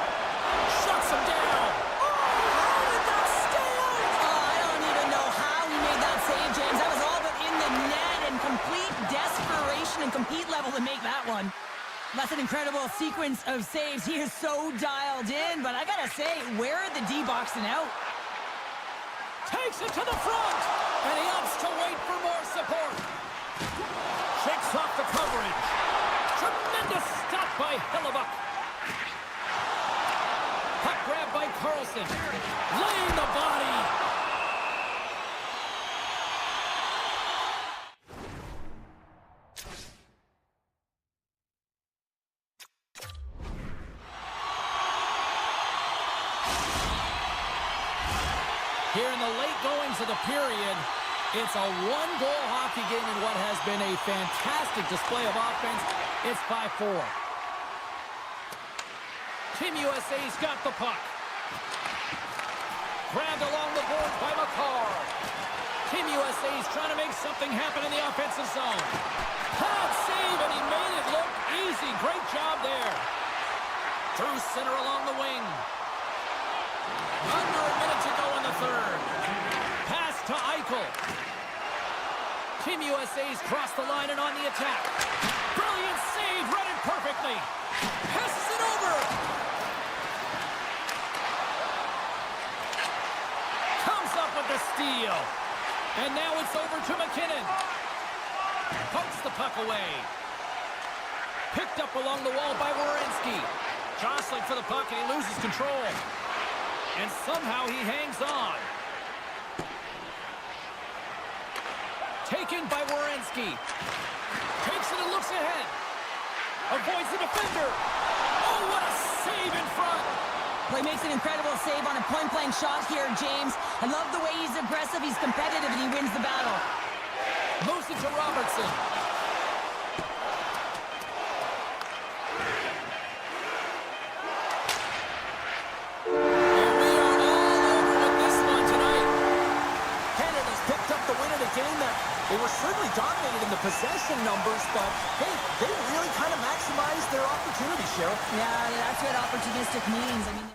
Shuts him down. Oh, how did that stay out? Oh, I don't even know how he made that save, James. That was all but in the net, and complete desperation and compete level to make that one. That's an incredible sequence of saves. He is so dialed in, but I gotta say, where are the D-boxing out? Takes it to the front, and he opts to wait for more support. Shakes off the coverage. Tremendous stop by Hellebuyck. Puck grab by Carlson. Laying the body. Here in the late goings of the period, it's a one-goal hockey game in what has been a fantastic display of offense. It's 5-4. Team USA's got the puck. Grabbed along the boards by McCarr. Team USA's trying to make something happen in the offensive zone. Hard save, and he made it look easy. Great job there. Through center along the wing. Under a minute to go in the third. Pass to Eichel. Team USA's crossed the line and on the attack. Brilliant save, read it perfectly. Passes it over. Comes up with the steal. And now it's over to McKinnon. Pokes the puck away. Picked up along the wall by Werenski. Jostling for the puck, and he loses control. And somehow he hangs on. Taken by Werenski. Takes it and looks ahead. Avoids the defender. Oh, what a save in front. Well, he makes an incredible save on a point-blank shot here, James. I love the way he's aggressive, he's competitive, and he wins the battle. Moves it to Robertson. They were certainly dominated in the possession numbers, but, hey, they really kind of maximized their opportunity, Cheryl. Yeah, that's what opportunistic means. I mean...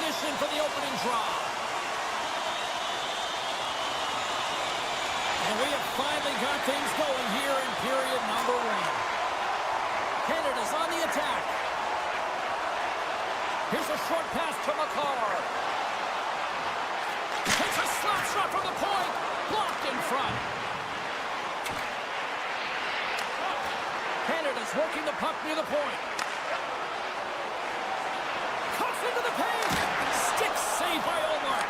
position for the opening draw. And we have finally got things going here in period number 1. Canada's on the attack. Here's a short pass to McCarr. Takes a slap shot from the point. Blocked in front. Canada's working the puck near the point. Cuts into the paint. Stick save by Omar.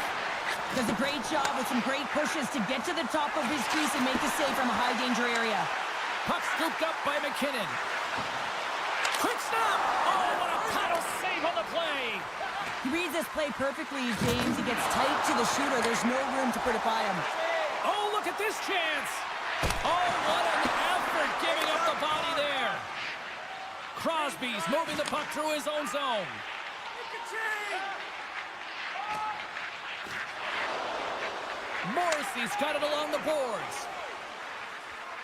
Does a great job with some great pushes to get to the top of his crease and make the save from a high-danger area. Puck scooped up by McKinnon. Quick snap! Oh, what a paddle save on the play! He reads this play perfectly, James. He gets tight to the shooter. There's no room to put it by him. Oh, look at this chance! Oh, what an effort giving up the body there! Crosby's moving the puck through his own zone. Morrissey's got it along the boards.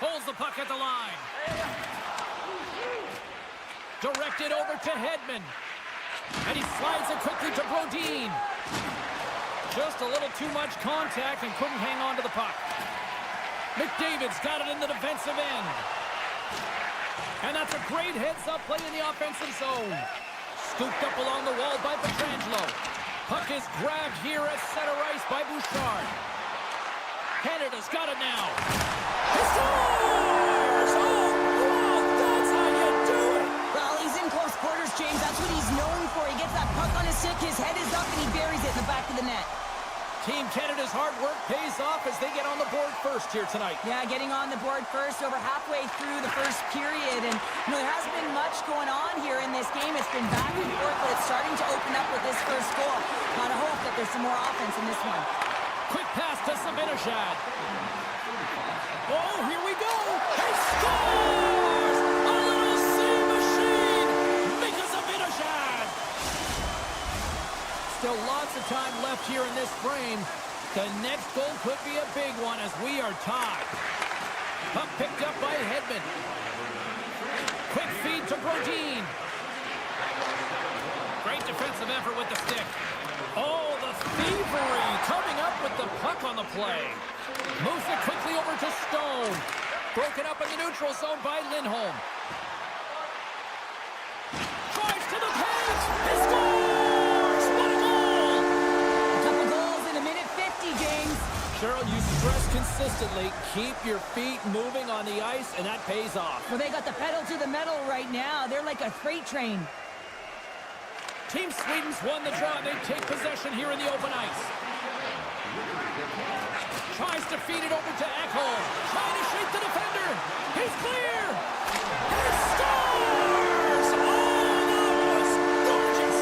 Holds the puck at the line. Directed over to Hedman. And he slides it quickly to Brodin. Just a little too much contact and couldn't hang on to the puck. McDavid's got it in the defensive end. And that's a great heads-up play in the offensive zone. Scooped up along the wall by Pietrangelo. Puck is grabbed here at center ice by Bouchard. Canada's got it now. He scores! Oh, wow, that's how you do it! Well, he's in close quarters, James. That's what he's known for. He gets that puck on his stick, his head is up, and he buries it in the back of the net. Team Canada's hard work pays off as they get on the board first here tonight. Yeah, getting on the board first over halfway through the first period. And, there hasn't been much going on here in this game. It's been back and forth, but it's starting to open up with this first goal. Gotta hope that there's some more offense in this one. Quick pass to Zibanejad. Oh, here we go. He scores! A little save machine. Mika Zibanejad. Still lots of time left here in this frame. The next goal could be a big one as we are tied. Puck picked up by Hedman. Quick feed to Brodin. Great defensive effort with the stick. Oh, the thievery coming up with the puck on the play. Moves it quickly over to Stone. Broken up in the neutral zone by Lindholm. Drives to the paint. He scores! What a goal! A couple goals in a minute 50, James. Cheryl, you stress consistently, keep your feet moving on the ice, and that pays off. Well, they got the pedal to the metal right now. They're like a freight train. Team Sweden's won the draw. They take possession here in the open ice. Tries to feed it over to Ekholm. Trying to shake the defender. He's clear. He scores! Oh, that was gorgeous.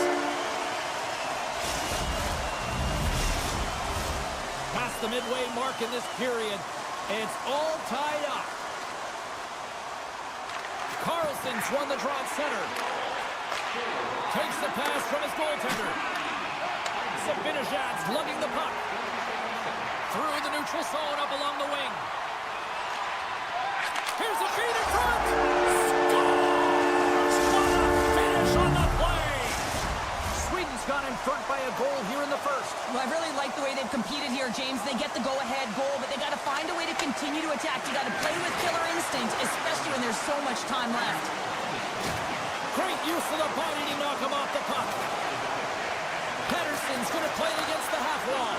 Past the midway mark in this period. It's all tied up. Carlson's won the draw at center. Takes the pass from his goaltender. Zibanejad's lugging the puck. Through the neutral zone up along the wing. Here's a feed in front. Scores! What a finish on the play. Sweden's gone in front by a goal here in the first. Well, I really like the way they've competed here, James. They get the go-ahead goal, but they got to find a way to continue to attack. You got to play with killer instinct, especially when there's so much time left. Great use of the body to knock him off the puck. Pettersson's going to play it against the half wall.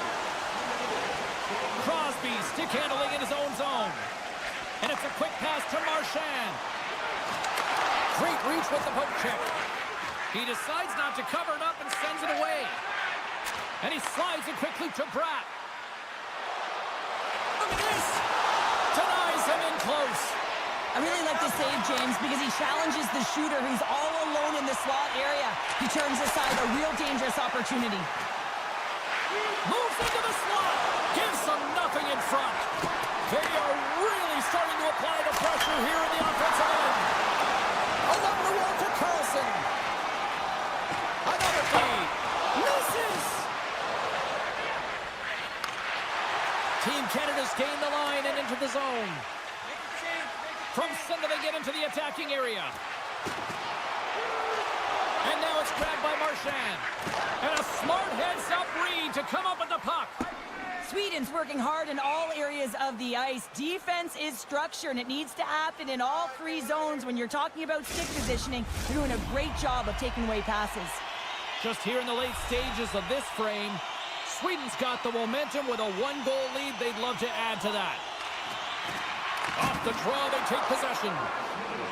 Crosby stick handling in his own zone. And it's a quick pass to Marchand. Great reach with the poke check. He decides not to cover it up and sends it away. And he slides it quickly to Bratt. Look at this. Denies him in close. I really like the save, James, because he challenges the shooter who's all alone in the slot area. He turns aside a real dangerous opportunity. Moves into the slot. Gives them nothing in front. They are really starting to apply the pressure here in the offensive end. Along the wall to Carlson. Another feed. Misses. Team Canada's gained the line and into the zone. From center they get into the attacking area. And now it's grabbed by Marchand. And a smart heads-up read to come up with the puck. Sweden's working hard in all areas of the ice. Defense is structure, and it needs to happen in all three zones. When you're talking about stick positioning, they're doing a great job of taking away passes. Just here in the late stages of this frame, Sweden's got the momentum with a one-goal lead. They'd love to add to that. Off the draw, they take possession.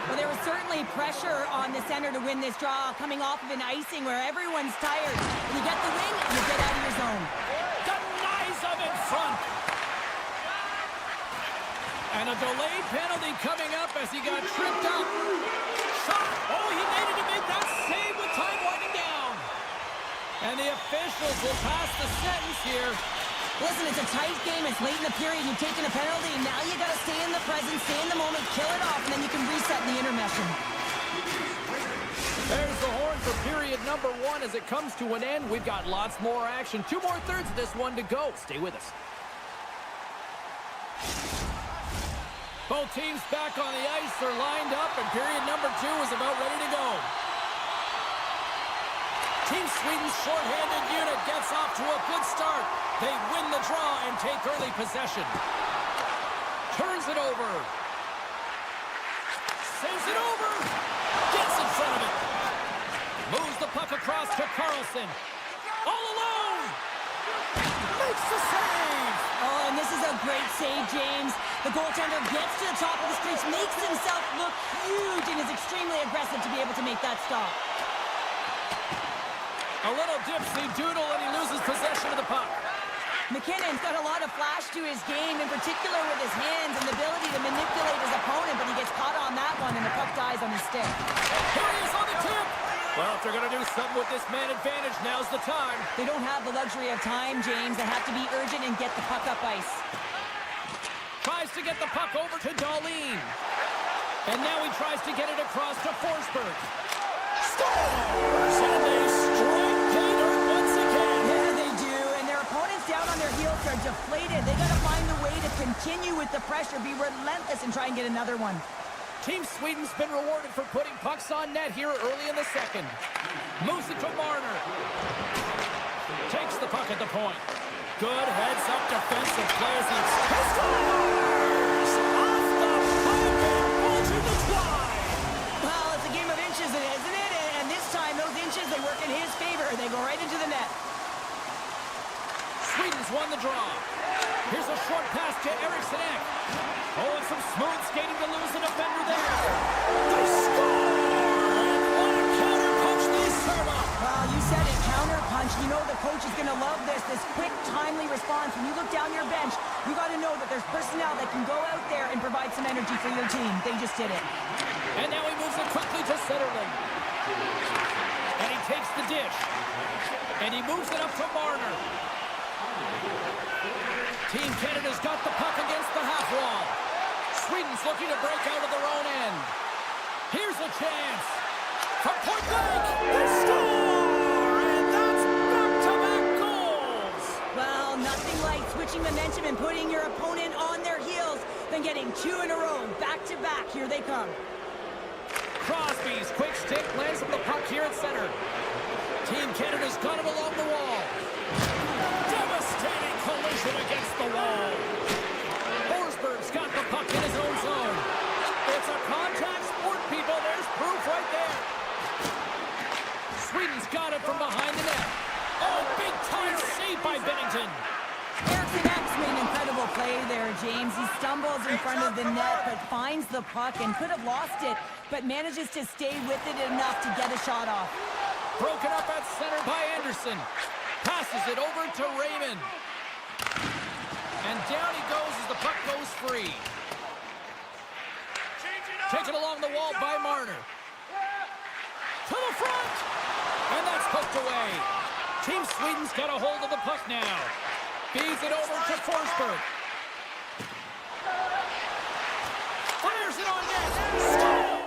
Well, there was certainly pressure on the center to win this draw, coming off of an icing where everyone's tired. And you get the win, and you get out of your zone. Denies of in front. And a delayed penalty coming up as he got tripped up. Shot. Oh, he needed to make that save with time winding down. And the officials will pass the sentence here. Listen, it's a tight game. It's late in the period. You've taken a penalty. Now you got to stay in the present, stay in the moment, kill it off, and then you can reset in the intermission. There's the horn for period number 1 as it comes to an end. We've got lots more action. 2 more thirds of this one to go. Stay with us. Both teams back on the ice are lined up, and period number 2 is about ready to go. Team Sweden's shorthanded unit gets off to a good start. They win the draw and take early possession. Turns it over. Saves it over. Gets in front of it. Moves the puck across to Carlson. All alone. Makes the save. Oh, and this is a great save, James. The goaltender gets to the top of the crease, makes himself look huge, and is extremely aggressive to be able to make that stop. A little dipsy-doodle, and he loses possession of the puck. McKinnon's got a lot of flash to his game, in particular with his hands and the ability to manipulate his opponent, but he gets caught on that one, and the puck dies on his stick. Here he is on the tip. Well, if they're going to do something with this man advantage, now's the time. They don't have the luxury of time, James. They have to be urgent and get the puck up ice. Tries to get the puck over to Dahlin. And now he tries to get it across to Forsberg. Scores! And they strike pay dirt once again. Yeah, they do. And their opponents down on their heels are deflated. They got to find a way to continue with the pressure, be relentless, and try and get another one. Team Sweden's been rewarded for putting pucks on net here early in the second. Moves it to Marner. Takes the puck at the point. Good heads-up defensive play as he scores! Off the puck and pulls it to Twine. Well, it's a game of inches, isn't it? And this time, those inches, they work in his favor. They go right into the net. Sweden's won the draw. Here's a short pass to Eriksson. Oh, and some smooth skating to lose the defender there. They score! And what a counter punch they serve up. Well, you said it, counter punch. You know the coach is going to love this quick, timely response. When you look down your bench, you got to know that there's personnel that can go out there and provide some energy for your team. They just did it. And now he moves it quickly to Zetterlund. And he takes the dish. And he moves it up to Marner. Team Canada's got the puck against the half wall. Sweden's looking to break out of their own end. Here's a chance. From point blank, they score! And that's back-to-back goals! Well, nothing like switching momentum and putting your opponent on their heels than getting 2 in a row, back-to-back. Here they come. Crosby's quick stick lands on the puck here at center. Team Canada's got him along the wall. Devastating collision against the wall. Forsberg's got the puck in his own zone. It's a contact sport, people. There's proof right there. Sweden's got it from behind the net. Oh, big time save by Bennington. Eriksson made an incredible play there, James. He stumbles in front of the net, but finds the puck and could have lost it, but manages to stay with it enough to get a shot off. Broken up at center by Anderson. Passes it over to Raymond. And down he goes as the puck goes free. Taken along the wall by Marner. To the front! And that's poked away. Team Sweden's got a hold of the puck now. Feeds it over to Forsberg. Fires it on net. Score!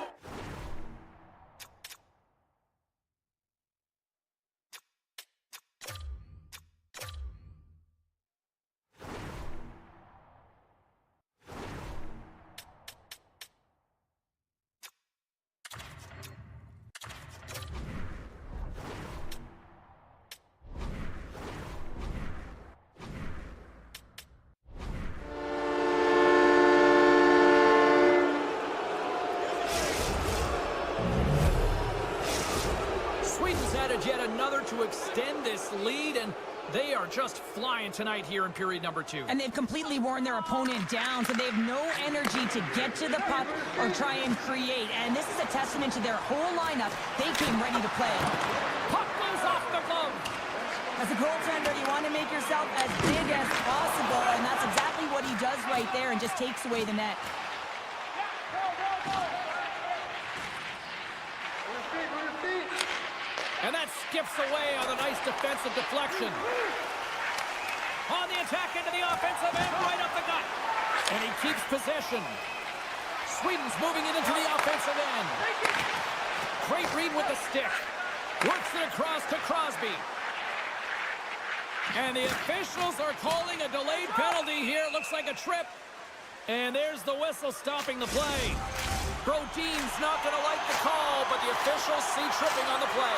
extend this lead, and they are just flying tonight here in period number 2. And they've completely worn their opponent down, so they have no energy to get to the puck or try and create. And this is a testament to their whole lineup. They came ready to play. Puck goes off the glove. As a goaltender, you want to make yourself as big as possible, and that's exactly what he does right there and just takes away the net. And that skips away on a nice defensive deflection. On the attack into the offensive end, right up the gut. And he keeps possession. Sweden's moving it into the offensive end. Great read with the stick. Works it across to Crosby. And the officials are calling a delayed penalty here. Looks like a trip. And there's the whistle stopping the play. Brodin's not going to like the call, but the officials see tripping on the play.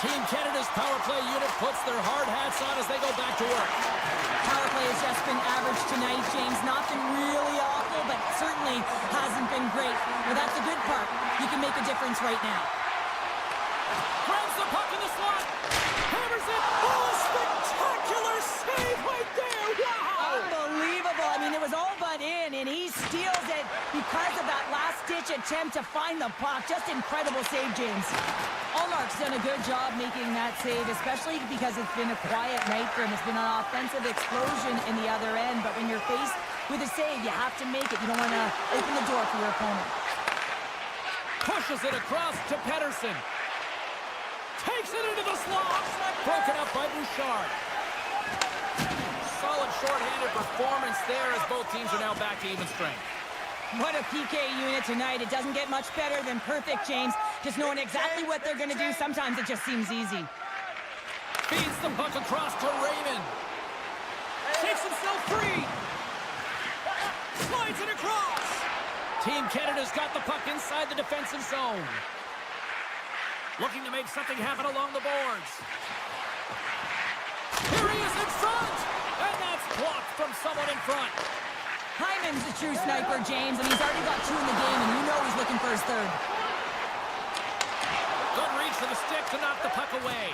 Team Canada's power play unit puts their hard hats on as they go back to work. Power play has just been average tonight, James. Not been really awful, but certainly hasn't been great. Well, that's the good part. You can make a difference right now. Grabs the puck in the slot. Hammers it. Oh, spectacular save right there. Wow. Unbelievable. I mean, it was all but in, and he steals it because of that last-ditch attempt to find the puck. Just incredible save, James. Allmark's done a good job making that save, especially because it's been a quiet night for him. It's been an offensive explosion in the other end, but when you're faced with a save, you have to make it. You don't want to open the door for your opponent. Pushes it across to Pettersson. Takes it into the slot. Broken up by Bouchard. Solid short-handed performance there as both teams are now back to even strength. What a PK unit tonight. It doesn't get much better than perfect, James. Just knowing exactly what they're going to do. Sometimes it just seems easy. Feeds the puck across to Raymond. Takes himself free. Slides it across. Team Canada's got the puck inside the defensive zone. Looking to make something happen along the boards. Here he is in front. And that's blocked from someone in front. Hyman's a true sniper, James, and he's already got 2 in the game, and you know he's looking for his third. Good reach for the stick to knock the puck away.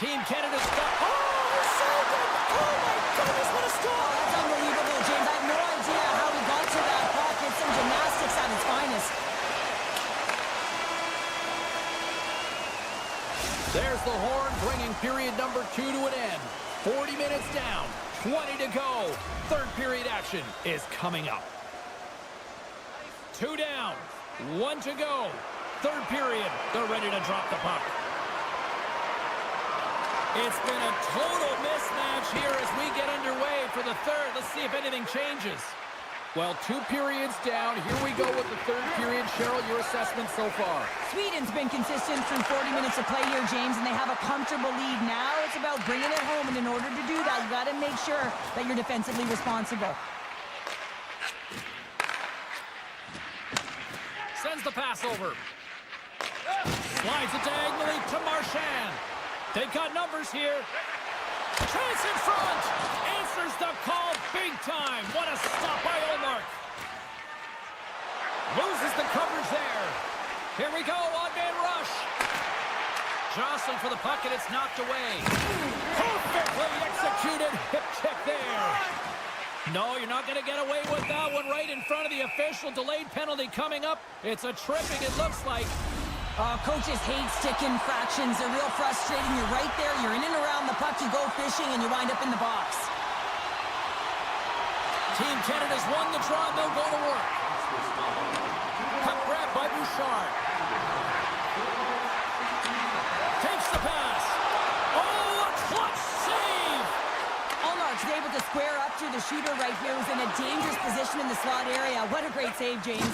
Team Canada's got... Oh, he saved it! Oh, my goodness, what a stop! That's unbelievable, James. I have no idea how he got to that puck. It's some gymnastics at its finest. There's the horn, bringing period number 2 to an end. 40 minutes down, 20 to go. Third period action is coming up. 2 down, 1 to go. Third period, they're ready to drop the puck. It's been a total mismatch here as we get underway for the third. Let's see if anything changes. Well, 2 periods down. Here we go with the third period. Cheryl, your assessment so far? Sweden's been consistent through 40 minutes of play here, James, and they have a comfortable lead. Now it's about bringing it home, and in order to do that, you got to make sure that you're defensively responsible. Sends the pass over. Slides it diagonally to Marchand. They've got numbers here. Chance in front. Answers the call big time. What a stop by Allmark. Loses the coverage there. Here we go, on-man rush. Jostling for the puck, and it's knocked away. Perfectly executed hip check there. No, you're not going to get away with that one right in front of the official. Delayed penalty coming up. It's a tripping, it looks like. Coaches hate stick infractions. They're real frustrating. You're right there. You're in and around the puck. You go fishing, and you wind up in the box. Team Canada's won the draw. They'll go to work. Puck grab by Bouchard. Takes the pass. Oh, a clutch save! Allmark's able to square up to the shooter right here, who's in a dangerous position in the slot area. What a great save, James.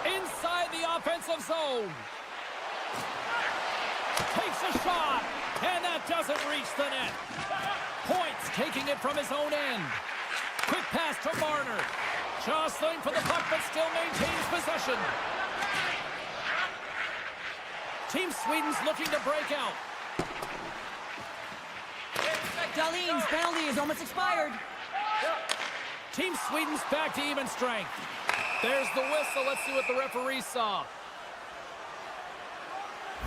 Inside the offensive zone. Takes a shot, and that doesn't reach the net. Points taking it from his own end. Quick pass to Marner. Jostling for the puck, but still maintains possession. Team Sweden's looking to break out. Dahlin's penalty is almost expired. Team Sweden's back to even strength. There's the whistle. Let's see what the referee saw.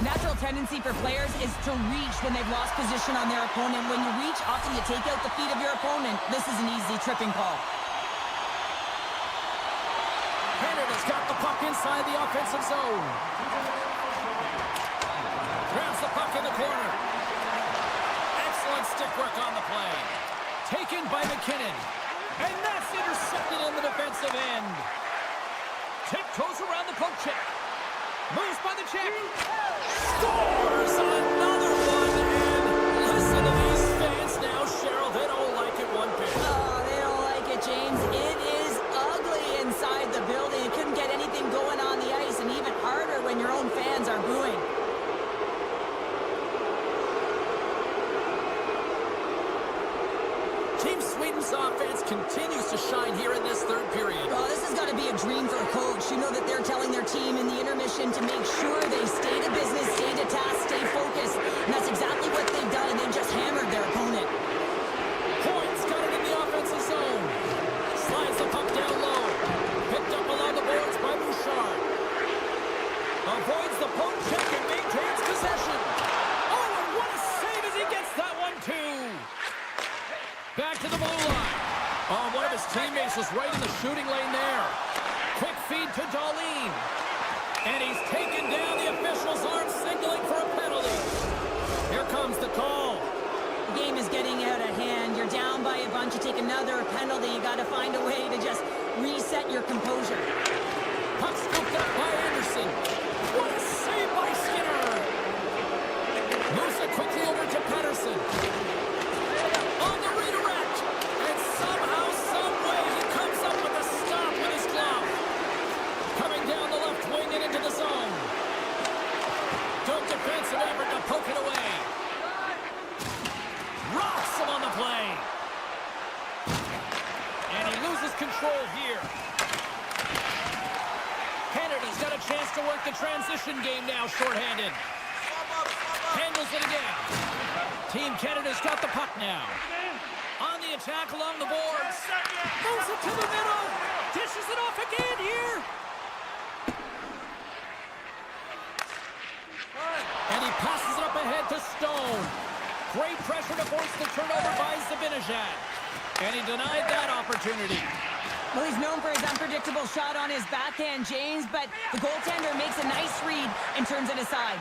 Natural tendency for players is to reach when they've lost position on their opponent. When you reach, often you take out the feet of your opponent. This is an easy tripping call. Canada's got the puck inside the offensive zone. Grabs the puck in the corner. Excellent stick work on the play. Taken by McKinnon. And that's intercepted in the defensive end. Tiptoes around the poke check. Moves by the check. Scores another one. And listen to these fans now, Cheryl. They don't like it one bit. Oh, they don't like it, James. It is ugly inside the building. You couldn't get anything going on the ice, and even harder when your own fans are booing. Team Sweden's offense continues to shine here in this third period. Well, this has got to be a dream for a coach. You know that they're telling their team in the intermission to make sure they stay to business, stay to task, stay focused. And that's exactly what they've done, and they've just hammered their opponent. Points got it in the offensive zone. Slides the puck down low. Picked up along the boards by Bouchard. Avoids the poke check and maintains possession. Oh, and what a save as he gets that one, too. Back to the blue line. Oh, one of his teammates was right in the shooting lane there. Quick feed to Darlene. And he's taken down. The official's arm signaling for a penalty. Here comes the call. The game is getting out of hand. You're down by a bunch. You take another penalty. You got to find a way to just reset your composure. Puck scooped up by Anderson. What a save by Skinner. Moves it quickly over to Pettersson. On the redirect. And somehow, some way, he comes up with a stop with his glove. Coming down the left wing and into the zone. Good defensive effort to poke it away. Rocks him on the play. And he loses control here. Canada's got a chance to work the transition game now, shorthanded. Handles it again. Team Canada's got the puck now. On the attack along the boards. Moves it to the middle. Dishes it off again here. And he passes it up ahead to Stone. Great pressure to force the turnover by Zibanejad. And he denied that opportunity. Well, he's known for his unpredictable shot on his backhand, James, but the goaltender makes a nice read and turns it aside.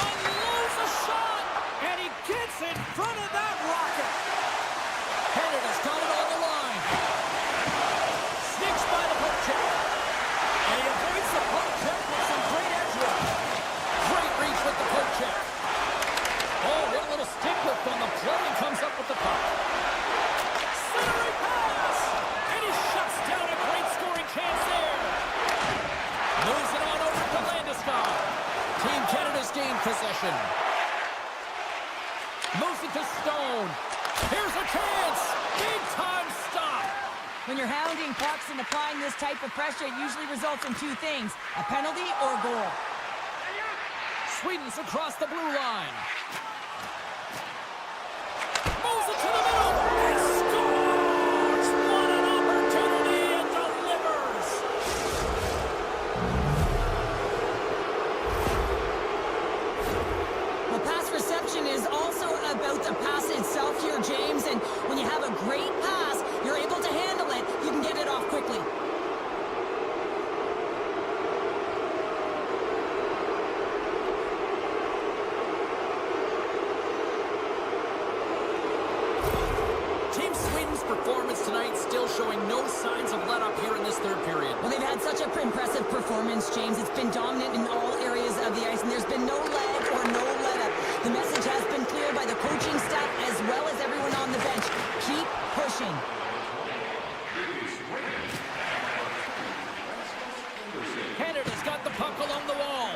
Unloads a shot, and he gets in front of that rocket. Canada's got it on the line. Sneaks by the poke check. And he avoids the poke check with some great edge work. Great reach with the poke check. Oh, what a little stick lift on the play, and comes up with the puck. Centering pass, and he shuts down a great scoring chance there. Moves it on over to Landeskog. Team Canada's gained possession. Moves it to Stone. Here's a chance. Big time stop. When you're hounding pucks and applying this type of pressure, it usually results in two things, a penalty or a goal. Sweden's across the blue line. Moves it to the middle and scores! What an opportunity and delivers! Well, pass reception is also about the pass itself here, James, and when you have a great pass, you're able to handle it, you can get it off quickly. Team Sweden's performance tonight still showing no signs of let-up here in this third period. Well, they've had such an impressive performance, James. It's been dominant in all areas of the ice, and there's been no lag or no let-up. The message has been clear by the coaching staff as well as everyone on the bench. Keep pushing. Canada's got the puck along the wall.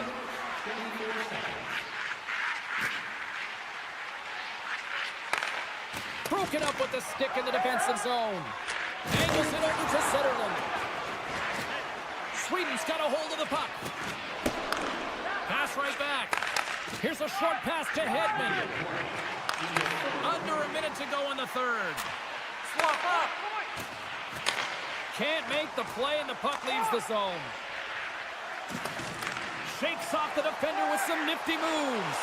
Broken up with the stick in the defensive zone. Angles it over to Zetterlund. Sweden's got a hold of the puck. Pass right back. Here's a short pass to Hedman. Under a minute to go in the third. Swap up. Can't make the play, and the puck leaves the zone. shakes off the defender with some nifty moves.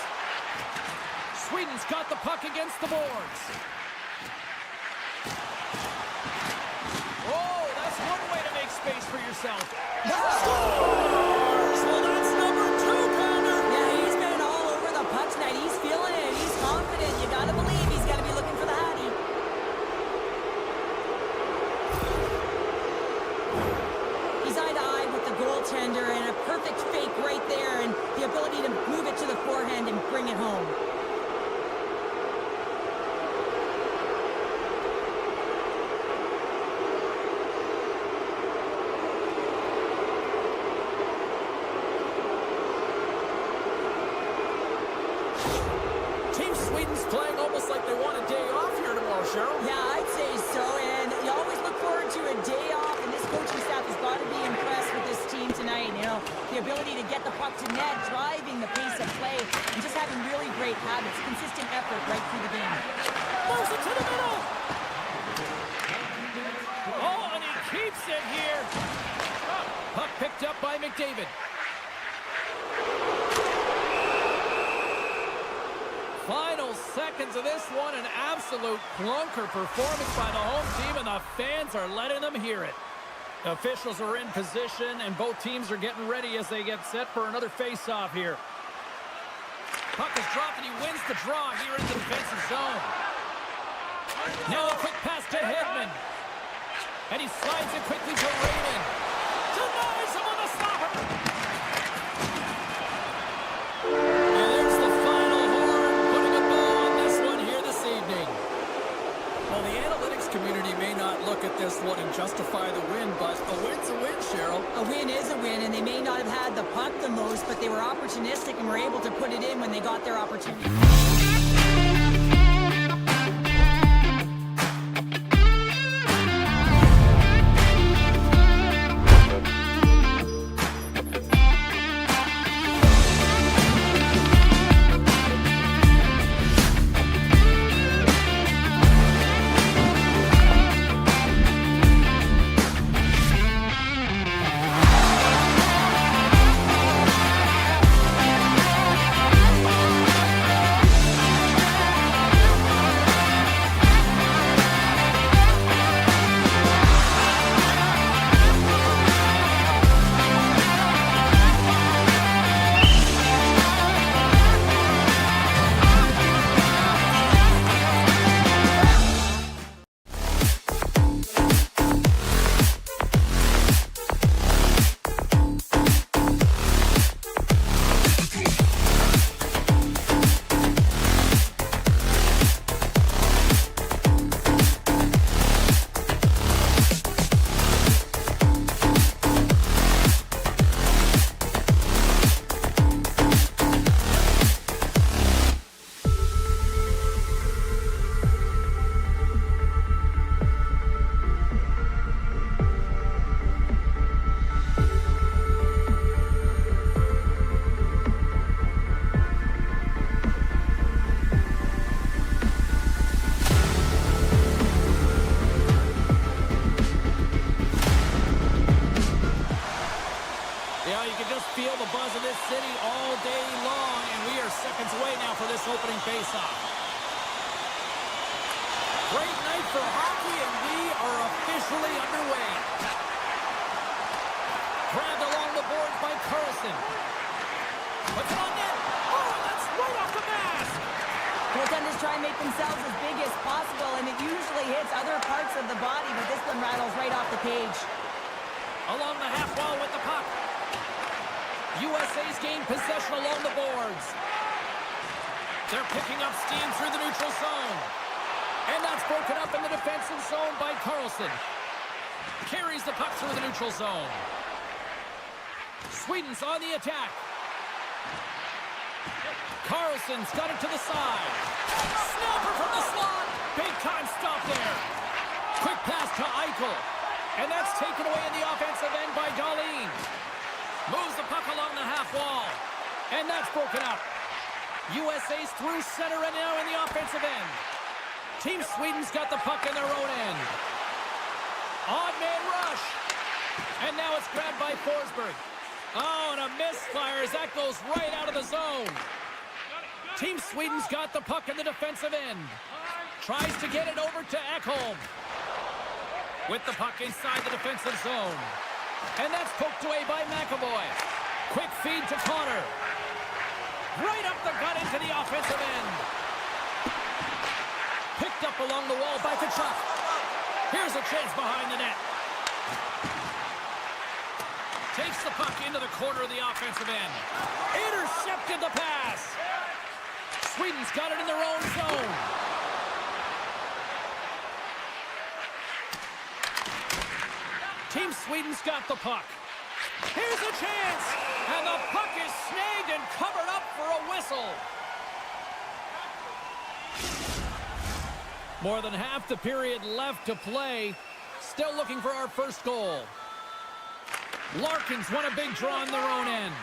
Sweden's got the puck against the boards. Oh, that's one way to make space for yourself. Scores! Well, that's number 2-pounder. Yeah, he's been all over the puck tonight. He's feeling it. He's confident. You gotta believe he's gotta be looking for the Hattie. He's eye-to-eye with the goaltender, and a perfect fake right there, and the ability to move it to the forehand and bring it home. Team Sweden's playing almost like they want a day off here tomorrow, Cheryl. Yeah, I'd say so, and you always look forward to a day off, and this coaching staff has got to be impressed with this team tonight. You know, the ability to get the puck to net, driving the pace of play, and just having really great habits, consistent effort right through the game. Moves it to the middle. Oh, and he keeps it here. Puck picked up by McDavid. Final seconds of this one, an absolute clunker performance by the home team, and the fans are letting them hear it. The officials are in position, and both teams are getting ready as they get set for another face-off here. Puck is dropped, and he wins the draw here in the defensive zone. Now a quick pass to Hedman. And he slides it quickly to Raymond. Denies him on the stopper. And there's the final horn, putting a bow on this one here this evening. Well, the analytics community may not look at this one and justify the win, but a win's a win, Cheryl. A win is a win, and they may not have had the puck the most, but they were opportunistic and were able to put it in when they got their opportunity. Feel the buzz of this city all day long, and we are seconds away now for this opening faceoff. Great night for hockey, and we are officially underway. Grabbed along the boards by Carlson. Puts it on net. Oh, that's right off the mask. Goaltenders try and make themselves as big as possible, and it usually hits other parts of the body, but this one rattles right off the page. Along the half wall with the puck. USA's gained possession along the boards. They're picking up steam through the neutral zone. And that's broken up in the defensive zone by Carlson. Carries the puck through the neutral zone. Sweden's on the attack. Carlson's got it to the side. Snapper from the slot. Big time stop there. Quick pass to Eichel. And that's taken away in the offensive end by Dahlin. Moves the puck along the half wall. And that's broken up. USA's through center and now in the offensive end. Team Sweden's got the puck in their own end. Odd man rush. And now it's grabbed by Forsberg. Oh, and a misfire as that goes right out of the zone. Team Sweden's got the puck in the defensive end. Tries to get it over to Ekholm. With the puck inside the defensive zone. And that's poked away by McAvoy. Quick feed to Connor. Right up the gut into the offensive end. Picked up along the wall by Tkachuk. Here's a chance behind the net. Takes the puck into the corner of the offensive end. Intercepted the pass. Sweden's got it in their own zone. Team Sweden's got the puck. Here's a chance. And the puck is snagged and covered up for a whistle. More than half the period left to play. Still looking for our first goal. Larkin's won a big draw on their own end.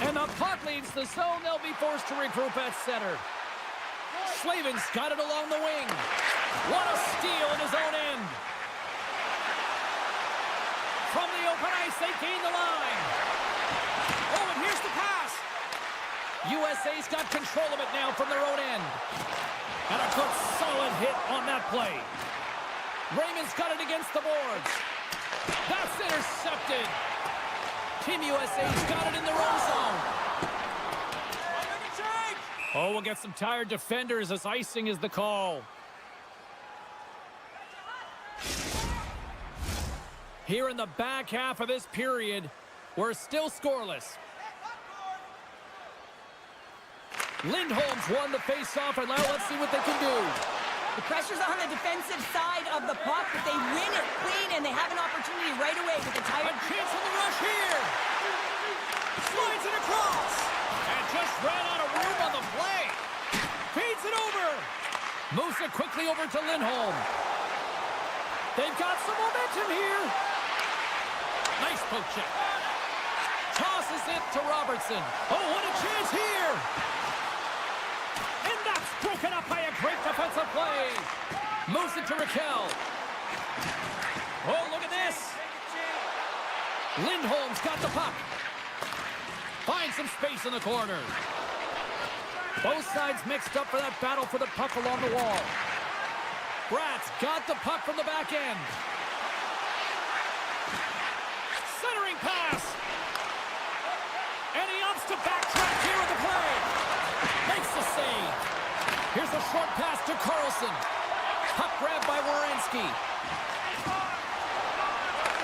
And the puck leaves the zone. They'll be forced to regroup at center. Slavin's got it along the wing. What a steal in his own end. From the open ice, they gain the line. Oh, and here's the pass. USA's got control of it now from their own end. And a good solid hit on that play. Raymond's got it against the boards. That's intercepted. Team USA's got it in their own zone. Oh, we'll get some tired defenders as icing is the call. Here in the back half of this period, we're still scoreless. Lindholm's won the face-off, and now let's see what they can do. The pressure's on the defensive side of the puck, but they win it clean, and they have an opportunity right away with the tired... A chance on the rush here. Slides it across. And just ran out of room on the play. Feeds it over. Moves it quickly over to Lindholm. They've got some momentum here. Nice poke check. Tosses it to Robertson. Oh, what a chance here. And that's broken up by a great defensive play. Moves it to Raquel. Oh, look at this. Lindholm's got the puck. Finds some space in the corner. Both sides mixed up for that battle for the puck along the wall. Bratt's got the puck from the back end. Centering pass. And he opts to backtrack here with the play. Makes the save. Here's a short pass to Carlson. Puck grab by Werenski.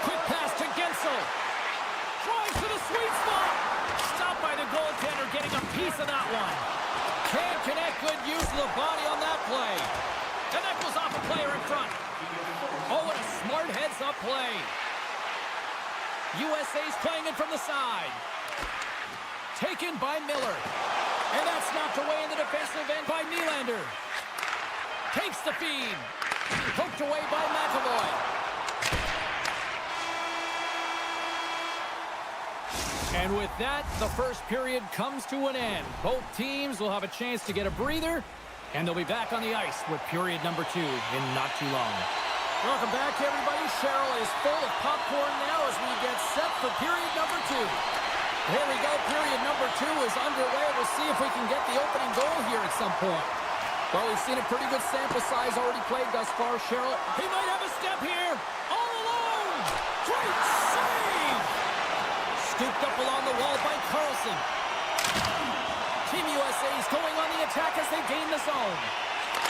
Quick pass to Gensel. Drives to the sweet spot. Stopped by the goaltender, getting a piece of that one. Can't connect. Good use of the body on that play. And that goes off a player in front. Oh, what a smart heads-up play. USA's playing it from the side. Taken by Miller. And that's knocked away in the defensive end by Nylander. Takes the feed. Poked away by McAvoy. And with that, the first period comes to an end. Both teams will have a chance to get a breather, and they'll be back on the ice with period number 2 in not too long. Welcome back, everybody. Cheryl is full of popcorn now as we get set for period number 2. Here we go. Period number 2 is underway. We'll see if we can get the opening goal here at some point. Well, we've seen a pretty good sample size already played thus far, Cheryl. He might have a step here. All alone. Great save. Scooped up along the wall by Carlson. Team USA is going on the attack as they gain the zone.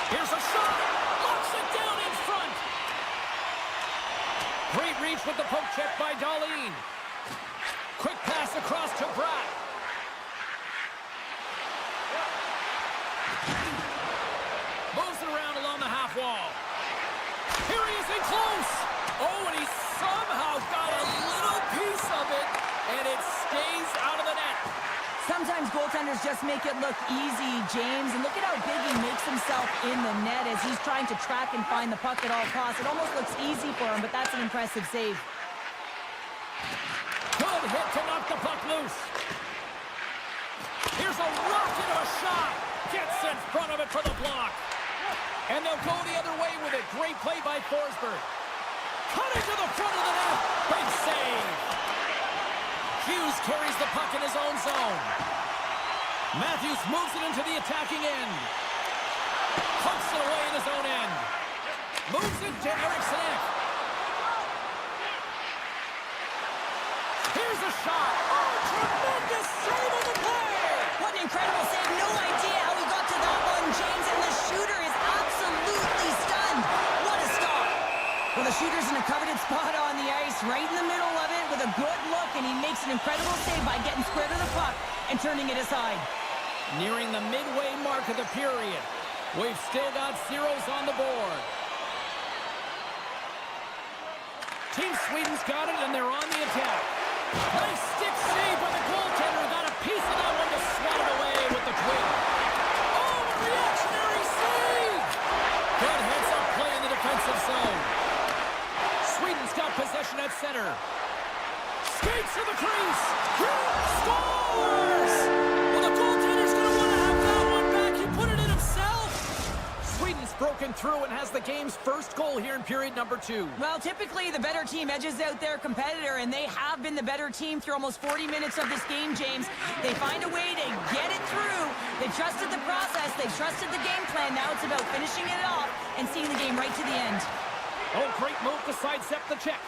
Here's a shot. Locks it down in front. Great reach with the poke check by Dahlin. Quick pass across to Bratt. Moves it around along the half wall. Here he is in close. Oh, and he somehow got a little piece of it, and it stays out of the net. Sometimes goaltenders just make it look easy, James. And look at how big he makes himself in the net as he's trying to track and find the puck at all costs. It almost looks easy for him, but that's an impressive save. Good hit to knock the puck loose. Here's a rocket of a shot. Gets in front of it for the block. And they'll go the other way with it. Great play by Forsberg. Cut into the front of the net. Big save. Hughes carries the puck in his own zone. Matthews moves it into the attacking end. Pumps it away in his own end. Moves it to Eriksson. Here's a shot. Oh, tremendous save on the play. What an incredible save. No idea how he got to that one, James, and the shooter is absolutely stunned. What a stop. Well, the shooter's in a coveted spot on the ice, right in the middle of it with a good look, and he makes an incredible save by getting square to the puck and turning it aside. Nearing the midway mark of the period. We've still got zeros on the board. Team Sweden's got it, and they're on the attack. Nice stick save by the goaltender. Got a piece of that one to swat it away with the twig. Oh, reactionary save! Good heads-up play in the defensive zone. Sweden's got possession at center. Skates to the crease. He scores! Well, the goaltender's going to want to have that one back. He put it in himself. Sweden's broken through and has the game's first goal here in period number 2. Well, typically the better team edges out their competitor, and they have been the better team through almost 40 minutes of this game, James. They find a way to get it through. They trusted the process. They trusted the game plan. Now it's about finishing it off and seeing the game right to the end. Oh, great move to sidestep the check.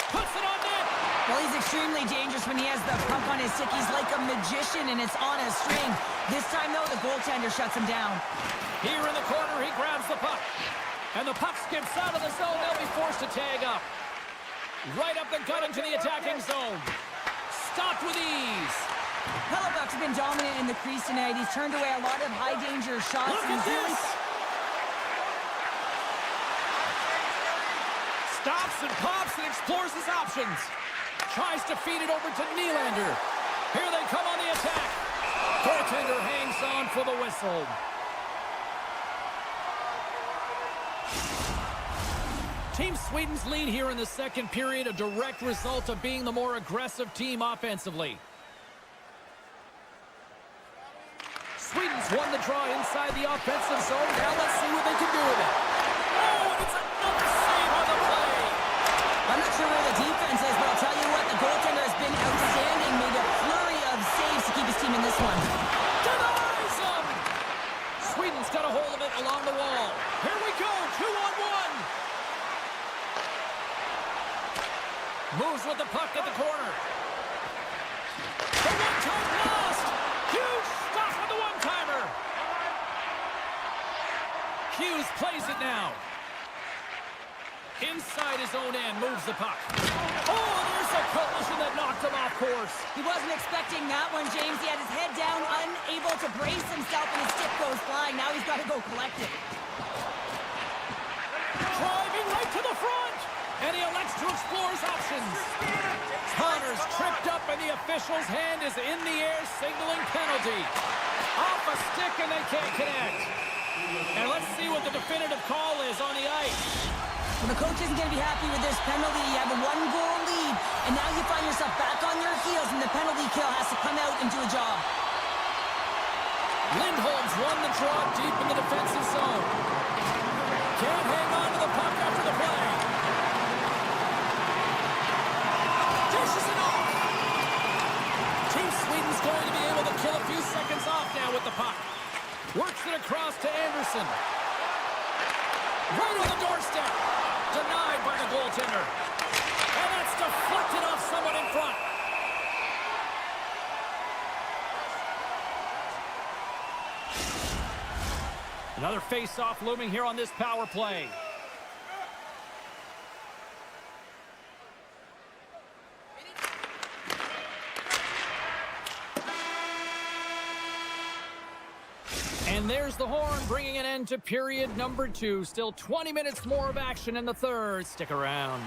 Puts it on net. Well, he's extremely dangerous when he has the puck on his stick. He's like a magician, and it's on a string. This time, though, the goaltender shuts him down. Here in the corner, he grabs the puck. And the puck skips out of the zone. They'll be forced to tag up. Right up the gut into the attacking zone. Stopped with ease. Hellebuyck's been dominant in the crease tonight. He's turned away a lot of high-danger shots. Look at this! Stops and pops and explores his options. Tries to feed it over to Nylander. Here they come on the attack. Goaltender hangs on for the whistle. Team Sweden's lead here in the second period, a direct result of being the more aggressive team offensively. Sweden's won the draw inside the offensive zone. Now let's see what they can do with it. Oh, and it's another save on the play. I'm not sure where the defense is, but I'll tell you what, the goaltender has been outstanding. Made a flurry of saves to keep his team in this one. Denies him! Sweden's got a hold of it along the wall. Here we go, 2-on-1. Moves with the puck at the corner. The one-time lost. Huge stop on the one-timer. Hughes plays it now. Inside his own end, moves the puck. Oh, there's a collision that knocked him off course. He wasn't expecting that one, James. He had his head down, unable to brace himself, and his stick goes flying. Now he's got to go collect it. Driving right to the front, and he elects to explore his options. Connor's tripped up, and the official's hand is in the air, signaling penalty. Off a stick, and they can't connect. And let's see what the definitive call is on the ice. Well, the coach isn't going to be happy with this penalty. You have a one-goal lead, and now you find yourself back on your heels, and the penalty kill has to come out and do a job. Lindholm's won the draw deep in the defensive zone. Can't hang on to the puck after the play. Dishes it off. Team Sweden's going to be able to kill a few seconds off now with the puck. Works it across to Anderson. Right on the doorstep. Denied by the goaltender. And that's deflected off someone in front. Another face-off looming here on this power play. And there's the horn, bringing an end to period number 2. Still 20 minutes more of action in the third. Stick around.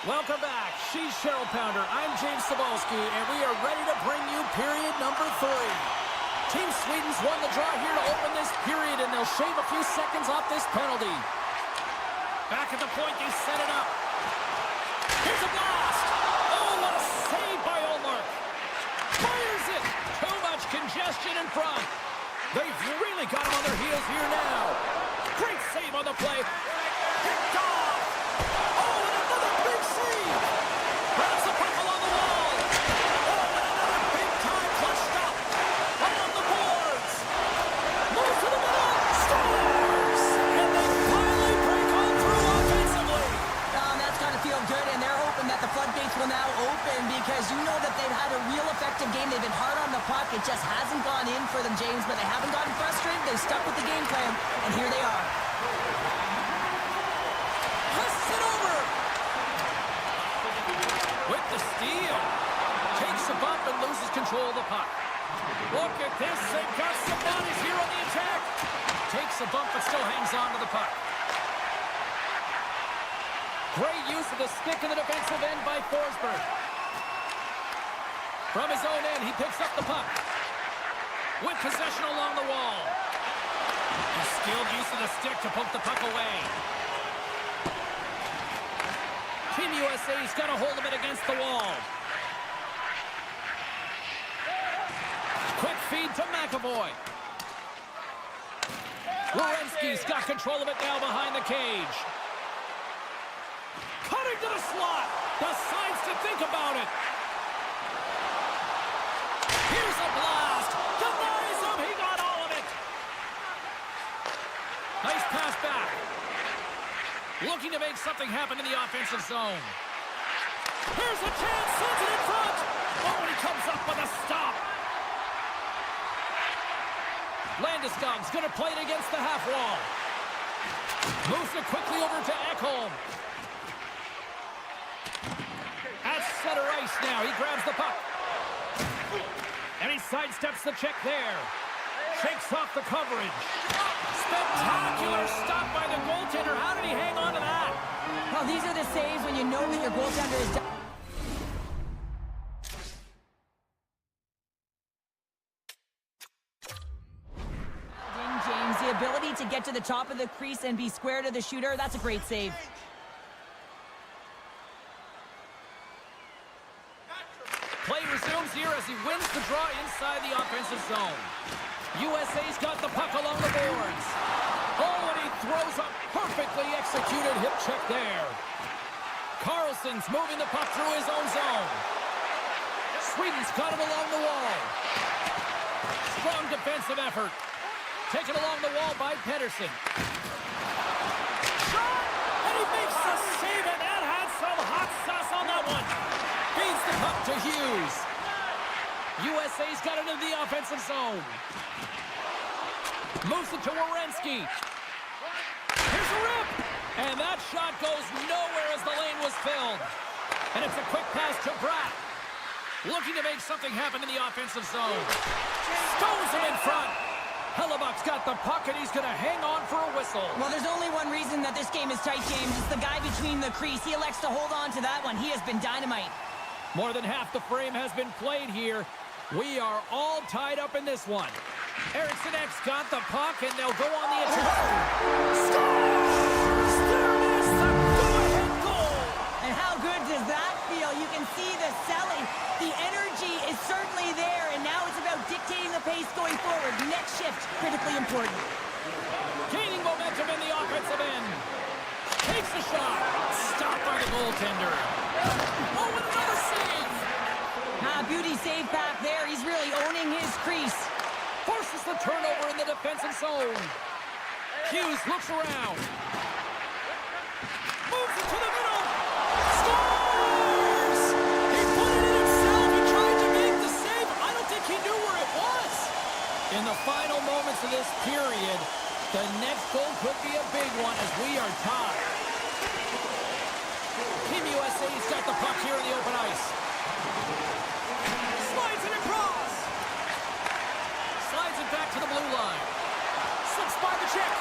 Welcome back. She's Cheryl Pounder. I'm James Cebulski, and we are ready to bring you period number 3. Team Sweden's won the draw here to open this period, and they'll shave a few seconds off this penalty. Back at the point, they set it up. Here's a blast. Oh, what a save by Ullmark. Fires it. Too much congestion in front. They've really got him on their heels here now. Great save on the play. Picked off. Oh, and another big save. Grabs the puck along the wall. they stuck with the game plan, and here they are. Passes it over. With the steal. Takes a bump and loses control of the puck. Look at this. They've got some bodies here on the attack. Takes a bump but still hangs on to the puck. Great use of the stick in the defensive end by Forsberg. From his own end, he picks up the puck. With possession along the wall. A skilled use of the stick to poke the puck away. Team USA's got a hold of it against the wall. Quick feed to McAvoy. Werenski's got control of it now behind the cage. Cutting to the slot. Decides to think about it. Here's a blast. Denies him. He got all of it. Nice pass back. Looking to make something happen in the offensive zone. Here's a chance. Sends it in front. Oh, and he comes up with a stop. Landeskog's going to play it against the half wall. Moves it quickly over to Ekholm. At center ice now. He grabs the puck. And he sidesteps the check there. Shakes off the coverage. Spectacular stop by the goaltender. How did he hang on to that? Well, these are the saves when you know that your goaltender is done. James, the ability to get to the top of the crease and be square to the shooter, that's a great save. Play resumes here as he wins the draw inside the offensive zone. USA's got the puck along the boards. Oh, and he throws a perfectly executed hip check there. Carlson's moving the puck through his own zone. Sweden's got him along the wall. Strong defensive effort. Taken along the wall by Pettersson. Shot! And he makes the save, and that had some hot sauce on that one. Feeds the puck to Hughes. USA's got it into the offensive zone. Moves it to Werenski. Here's a rip. And that shot goes nowhere as the lane was filled. And it's a quick pass to Bratt. Looking to make something happen in the offensive zone. Stones him in front. Hellebuck's got the puck, and he's going to hang on for a whistle. Well, there's only one reason that this game is tight, James. It's the guy between the crease. He elects to hold on to that one. He has been dynamite. More than half the frame has been played here. We are all tied up in this one. Eriksson Ek's got the puck, and they'll go on the attack. Scores! There it is, the go-ahead goal! And how good does that feel? You can see the selling. The energy is certainly there, and now it's about dictating the pace going forward. Next shift, critically important. Gaining momentum in the offensive end. Takes the shot. Stopped by the goaltender. Oh, and another save! Beauty save back there. He's really owning his crease. Forces the turnover in the defensive zone. Hughes looks around. Moves it to the middle. Scores! He put it in himself. He tried to make the save. I don't think he knew where it was. In the final moments of this period, the next goal could be a big one as we are tied. Team USA's got the puck here in the open ice. Slides it across. Slides it back to the blue line. Slips by the check.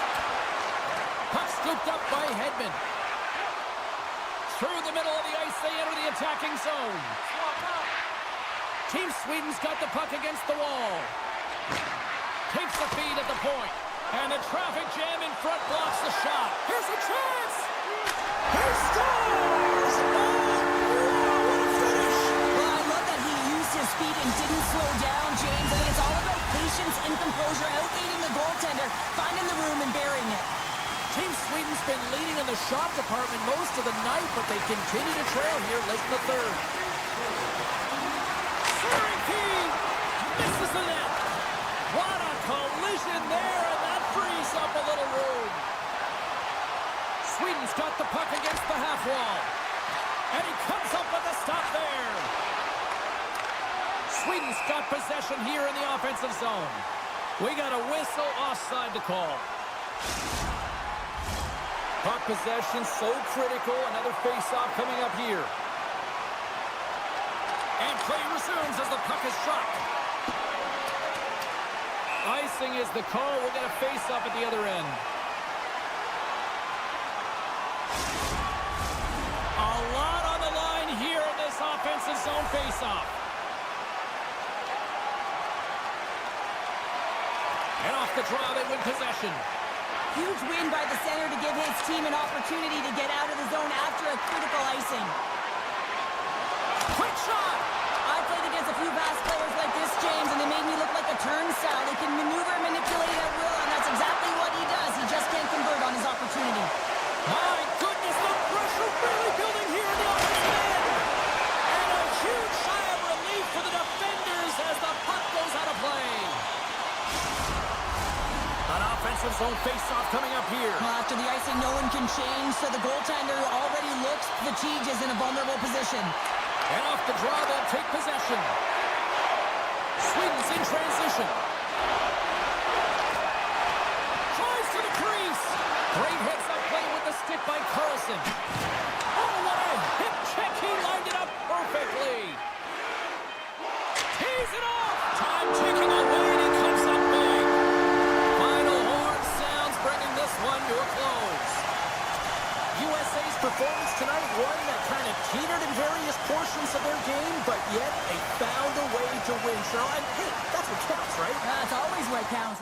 Puck scooped up by Hedman. Through the middle of the ice, they enter the attacking zone. Team Sweden's got the puck against the wall. Takes the feed at the point. And the traffic jam in front blocks the shot. Here's a chance. He scores! Oh, wow, what a finish! Well, I love that he used his feet and didn't slow down, James. I think it's all about patience and composure, outleading the goaltender, finding the room and burying it. Team Sweden's been leading in the shot department most of the night, but they continue to trail here late in the third. Surinkin misses the net. What a collision there, and that frees up a little room. Sweden's got the puck against the half wall. And he comes up with a stop there. Sweden's got possession here in the offensive zone. We got a whistle offside the call. Puck possession so critical. Another face-off coming up here. And play resumes as the puck is dropped. Icing is the call. We'll get a face-off at the other end. A lot on the line here in this offensive zone face-off. And off the draw, they win possession. Huge win by the center to give his team an opportunity to get out of the zone after a critical icing. Quick shot! I played against a few fast players like this, James, and they made me look like a turnstile. He can maneuver and manipulate at will, and that's exactly what he does. He just can't convert on his opportunity. My goodness, the pressure really building here in the offensive end. And a huge sigh of relief for the defenders as the puck goes out of play. An offensive zone face-off coming up here. Well, after the icing, no one can change, so the goaltender already looks fatigued, is in a vulnerable position. And off the draw, they'll take possession. Sweden's in transition. Tries to the crease. Great heads-up play with the stick by Carlson. Oh, what a hip check. He lined it up perfectly. Tees it off. Time ticking away, and it comes up big. Final horn sounds, bringing this one to a close. USA's performance tonight, one that kind of teetered in various portions of their game, but yet they found a way to win, Cheryl. And hey, that's what counts, right? That's always what counts.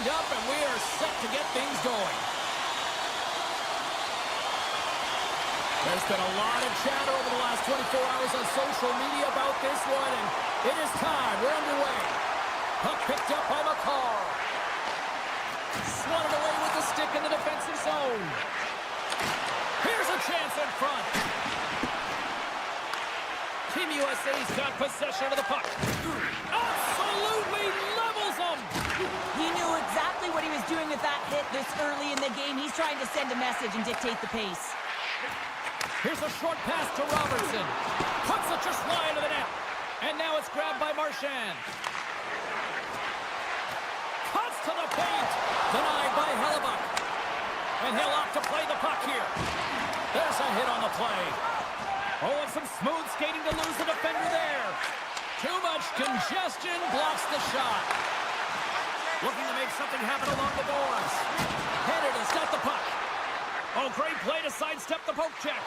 lined up, and we are set to get things going. There's been a lot of chatter over the last 24 hours on social media about this one, and it is time. We're underway. Puck picked up by MaakY. Swatted away with the stick in the defensive zone. Here's a chance in front. Team USA's got possession of the puck. Absolutely levels them. He knew exactly what he was doing with that hit this early in the game. He's trying to send a message and dictate the pace. Here's a short pass to Robertson. Puts it just wide of the net. And now it's grabbed by Marchand. Cuts to the paint. Denied by Hellebuck. And he'll opt to play the puck here. There's a hit on the play. Oh, and some smooth skating to lose the defender there. Too much congestion blocks the shot. Looking to make something happen along the boards. Canada's got the puck. Oh, great play to sidestep the poke check.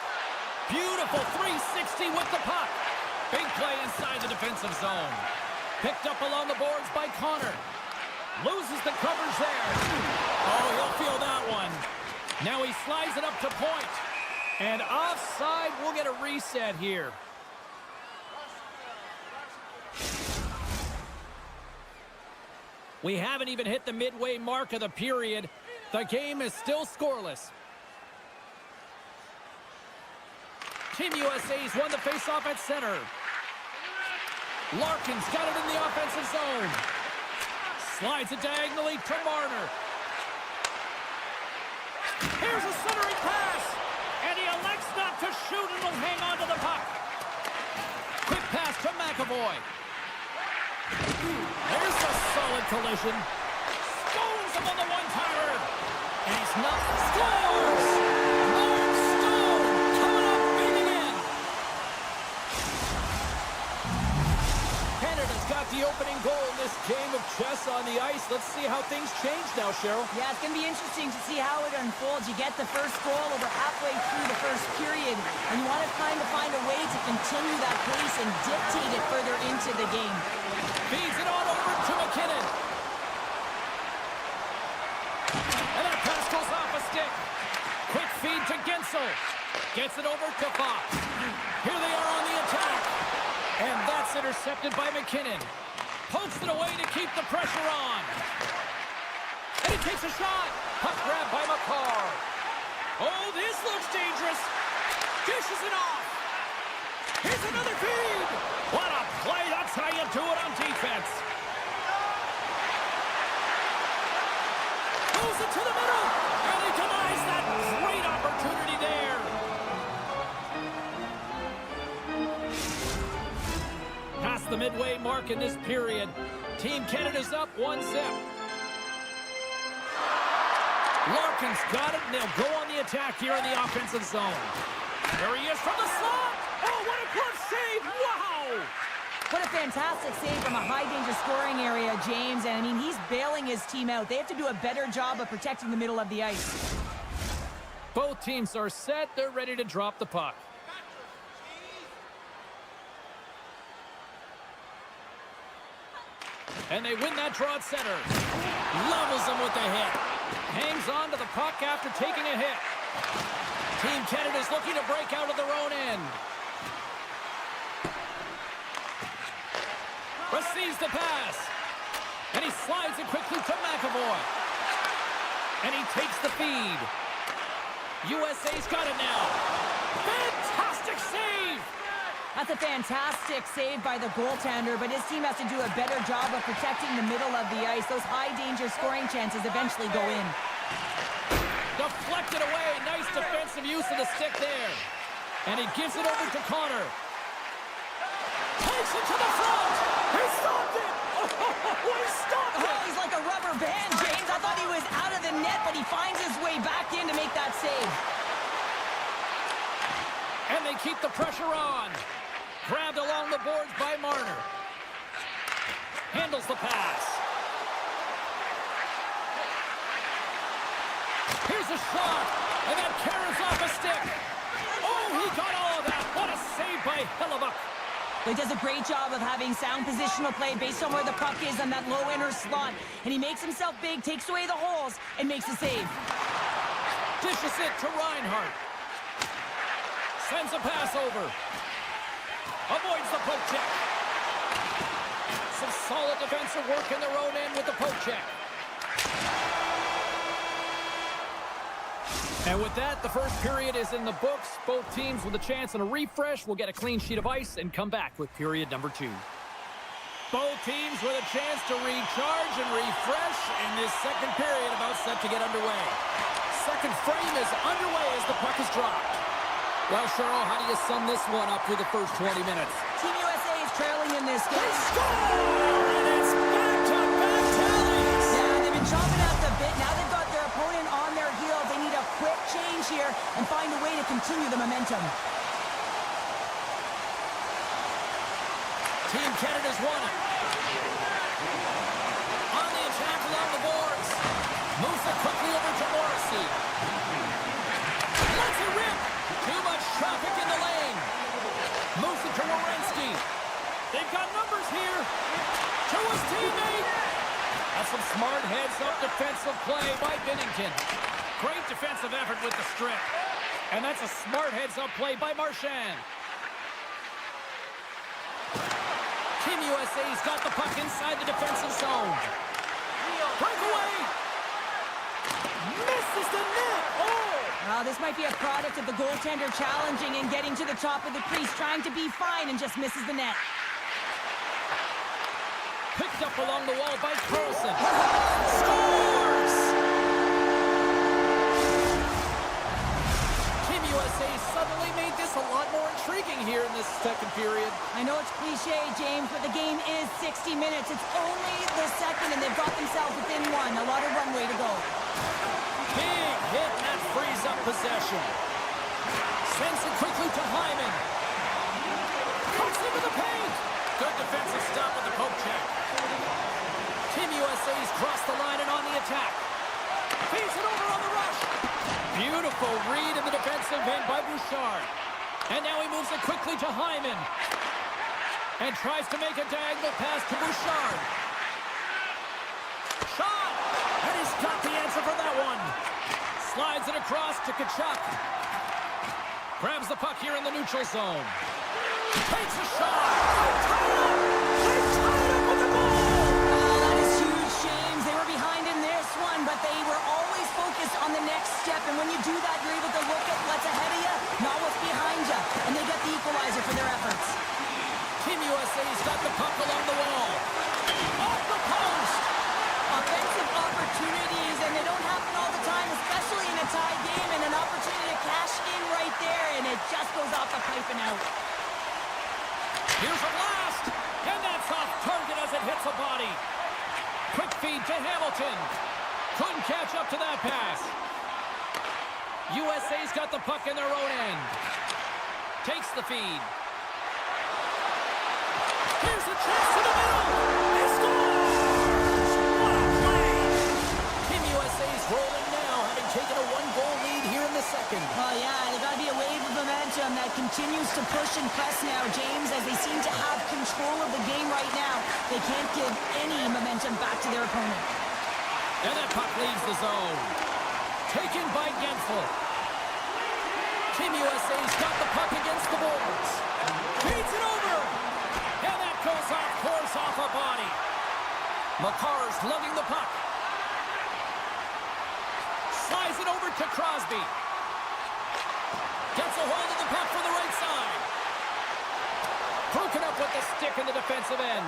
Beautiful 360 with the puck. Big play inside the defensive zone. Picked up along the boards by Connor. Loses the coverage there. Oh, he'll feel that one. Now he slides it up to point. And offside, we'll get a reset here. We haven't even hit the midway mark of the period. The game is still scoreless. Team USA's won the faceoff at center. Larkin's got it in the offensive zone. Slides it diagonally to Marner. Here's a centering pass. And he elects not to shoot and will hang on to the puck. Quick pass to McAvoy. There's a solid collision. Stones him on the one-timer. And he's not. Scores! The opening goal in this game of chess on the ice. Let's see how things change now, Cheryl. Yeah, it's going to be interesting to see how it unfolds. You get the first goal over halfway through the first period, and you want to kind of find a way to continue that pace and dictate it further into the game. Feeds it on over to McKinnon. And that pass goes off a stick. Quick feed to Gensel. Gets it over to Fox. Here they are on the attack. And that's intercepted by McKinnon. Pokes it away to keep the pressure on. And he takes a shot. Puck grabbed by MaakY. Oh, this looks dangerous. Dishes it off. Here's another feed. What a play. That's how you do it on defense. Moves it to the middle. And he denies that great opportunity there. Past the midway mark in this period. Team Canada's up 1-0. Larkin's got it, and they'll go on the attack here in the offensive zone. There he is from the slot. Oh, what a glove save. Wow. What a fantastic save from a high-danger scoring area, James. And, I mean, he's bailing his team out. They have to do a better job of protecting the middle of the ice. Both teams are set. They're ready to drop the puck. And they win that draw at center. Levels them with the hit. Hangs on to the puck after taking a hit. Team Canada's looking to break out of their own end. Receives the pass. And he slides it quickly to McAvoy. And he takes the feed. USA's got it now. Fantastic save! That's a fantastic save by the goaltender, but his team has to do a better job of protecting the middle of the ice. Those high-danger scoring chances eventually go in. Deflected away. Nice defensive use of the stick there. And he gives it over to Connor. Takes it to the front. He stopped it. Oh, he stopped it. Oh, he's like a rubber band, James. I thought he was out of the net, but he finds his way back in to make that save. And they keep the pressure on. Grabbed along the boards by Marner. Handles the pass. Here's a shot. And that carries off a stick. Oh, he got all of that. What a save by Hellebuck. He does a great job of having sound positional play based on where the puck is on that low inner slot. And he makes himself big, takes away the holes, and makes a save. Dishes it to Reinhart. Sends a pass over. Avoids the poke check. Some solid defensive work in their own end with the poke check. And with that, the first period is in the books. Both teams with a chance and a refresh will get a clean sheet of ice and come back with period number 2. Both teams with a chance to recharge and refresh, and this second period about set to get underway. Second frame is underway as the puck is dropped. Well, Cheryl, how do you sum this one up through the first 20 minutes? Team USA is trailing in this game. And it's back-to-back tallies! Yeah, they've been chomping at the bit. Now they've got their opponent on their heels. They need a quick change here and find a way to continue the momentum. Team Canada's won it. On the attack along the boards. Moves it quickly over to Morrissey. Lets it rip. Too much traffic in the lane. Moves it to Werenski. They've got numbers here. To his teammate. That's some smart heads-up defensive play by Binnington. Great defensive effort with the strip. And that's a smart heads-up play by Marchand. Team USA's got the puck inside the defensive zone. Breakaway. Misses the net. Oh! This might be a product of the goaltender challenging and getting to the top of the crease, trying to be fine, and just misses the net. Picked up along the wall by Carlson. Scores! Team USA suddenly made this a lot more intriguing here in this second period. I know it's cliche, James, but the game is 60 minutes. It's only the second, and they've got themselves within one. A lot of runway to go. Big hit, and that frees up possession. Sends it quickly to Hyman. Comes into the paint. Good defensive stop with the poke check. Team USA's crossed the line and on the attack. Feeds it over on the rush. Beautiful read in the defensive end by Bouchard. And now he moves it quickly to Hyman. And tries to make a diagonal pass to Bouchard. Shot! And he's got the answer for that one. Slides it across to Tkachuk. Grabs the puck here in the neutral zone. Takes a shot! They tied up with the ball! Oh, that is huge, James. They were behind in this one, but they were always focused on the next step. And when you do that, you're able to look at what's ahead of you, not what's behind you. And they get the equalizer for their efforts. Team USA's got the puck along the wall. Off the post! Offensive opportunities, and they don't happen all the time, especially in a tie game, and an opportunity to cash in right there, and it just goes off the pipe and out. Here's a blast! And that's off target as it hits a body. Quick feed to Hamilton. Couldn't catch up to that pass. USA's got the puck in their own end. Takes the feed. Here's a chance to the middle. He scores! What a play! Team USA's rolling now, having taken a one-goal lead here in the second. Oh, yeah, there's got to be a wave of momentum that continues to push and press now, James, as they seem to have control of the game right now. They can't give any momentum back to their opponent. And that puck leaves the zone. Taken by Gensel. Team USA's got the puck against the boards. Feeds it over. And that goes off course off a body. McCarr's lugging the puck. Slides it over to Crosby. Gets a hold of the puck for the right side. Broken up with the stick in the defensive end.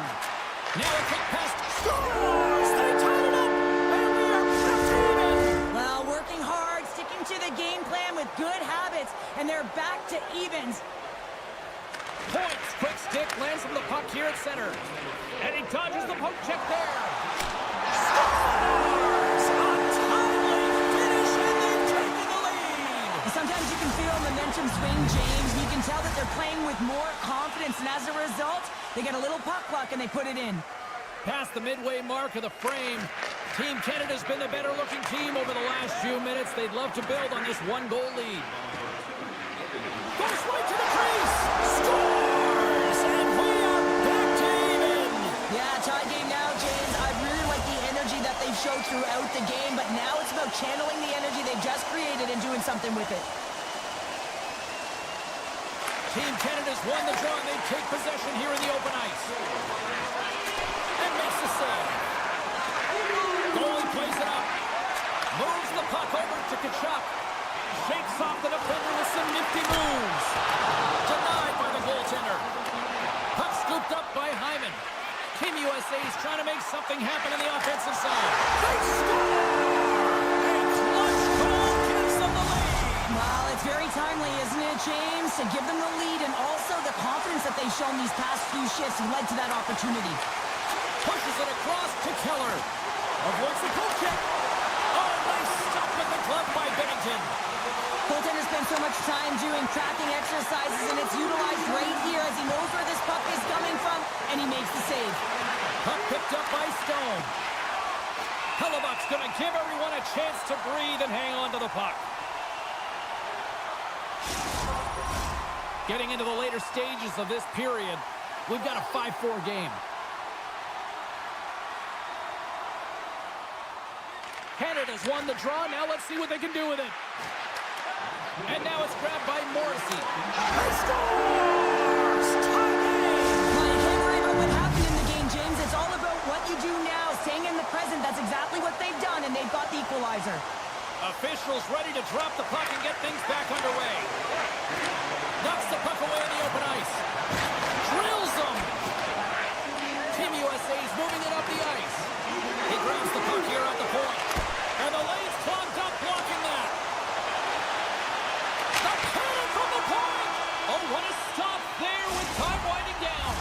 Now a quick pass. Scores! They tied it up! And we are back to even! Well, working hard, sticking to the game plan with good habits, and they're back to evens. Points. Quick stick lands from the puck here at center. And he dodges the poke check there. Scores! A timely finish, and they've taken the lead! Sometimes you can feel momentum swing, James. You can tell that they're playing with more confidence, and as a result, they get a little puck luck and they put it in. Past the midway mark of the frame, Team Canada's been the better-looking team over the last few minutes. They'd love to build on this one-goal lead. Goes right to the crease! Scores! And we Team Canada's won the draw, and they take possession here in the open ice. And makes the save. Goalie plays it up. Moves the puck over to Tkachuk. Shakes off the defender with some nifty moves. Denied by the goaltender. Puck scooped up by Hyman. Team USA is trying to make something happen on the offensive side. They score! A clutch goal gives them the lead. Well, it's very timely, isn't it, James? To give them the lead and also the confidence that they've shown these past few shifts led to that opportunity. Pushes it across to Keller. Avoids the goal kick. Oh, nice stop with the glove by Bennington. Goaltender spends so much time doing tracking exercises, and it's utilized right here as he knows where this puck is coming from, and he makes the save. Puck picked up by Stone. Hellebuck's going to give everyone a chance to breathe and hang on to the puck. Getting into the later stages of this period, we've got a 5-4 game. Canada's won the draw. Now let's see what they can do with it. And now it's grabbed by Morrissey. He scores! Well, you can't worry about what happened in the game, James. It's all about what you do now, staying in the present. That's exactly what they've done, and they've got the equalizer. Officials ready to drop the puck and get things back underway. Knocks the puck away on the open ice. Drills them. Team USA is moving it up the ice. He grabs the puck here at the point. And the lane's clogged up, blocking that. The cannon from the point. Oh, what a stop there with time winding down.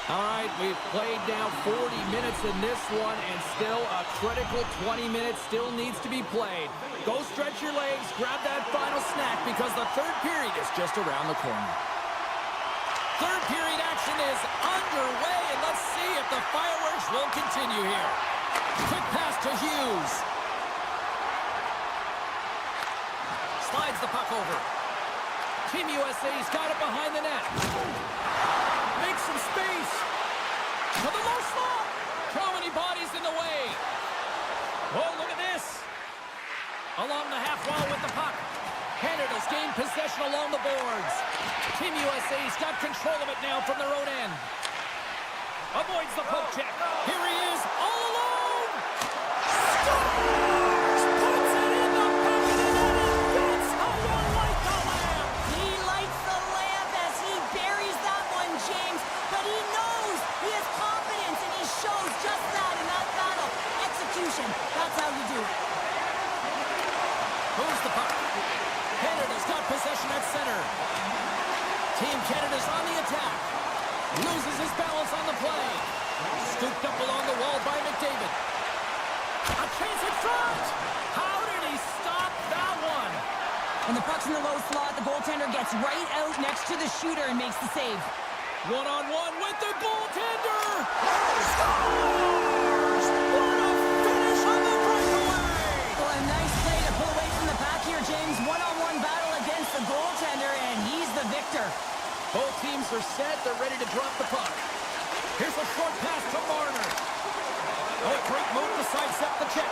All right, we've played now 40 minutes in this one, and still a critical 20 minutes still needs to be played. Go stretch your legs, grab that final snack, because the third period is just around the corner. Third period action is underway, and let's see if the fireworks will continue here. Quick pass to Hughes. Slides the puck over. Team USA's got it behind the net. Makes some space. To the low slot. How many bodies in the way? Oh, look at this. Along the half wall with the puck. Canada's gained possession along the boards. Team USA's got control of it now from their own end. Avoids the poke check. Here he is, all alone. Scores! Puts it in the back of the net, and that's how you light the lamp. He lights the lamp as he buries that one, James. But he knows, he has confidence, and he shows just that in that battle. Execution, that's how you do it. Moves the puck. Canada's got possession at center. Team Canada's on the attack. Loses his balance on the play. Scooped up along the wall by McDavid. A chance in front. How did he stop that one? When the puck's in the low slot, the goaltender gets right out next to the shooter and makes the save. One-on-one with the goaltender. Scores! What a finish on the breakaway! Well, a nice play to pull away from the pack here, James. One-on-one battle against the goaltender, and he's the victor. Both teams are set. They're ready to drop the puck. Here's a short pass to Marner. Oh, a great move to sidestep the check.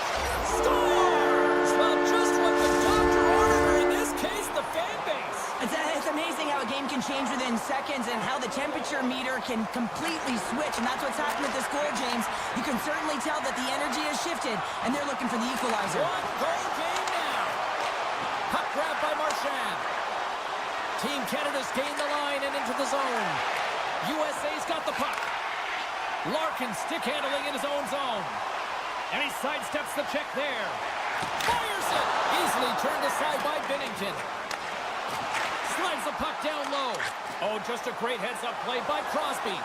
Scores! Well, just what the doctor ordered, or in this case, the fan base. It's amazing how a game can change within seconds and how the temperature meter can completely switch, and that's what's happened with this goal, James. You can certainly tell that the energy has shifted, and they're looking for the equalizer. One-goal game now. Puck grab by Marchand. Team Canada's gained the line and into the zone. USA's got the puck. Larkin stick handling in his own zone. And he sidesteps the check there. Fires it! Easily turned aside by Binnington. Slides the puck down low. Oh, just a great heads-up play by Crosby.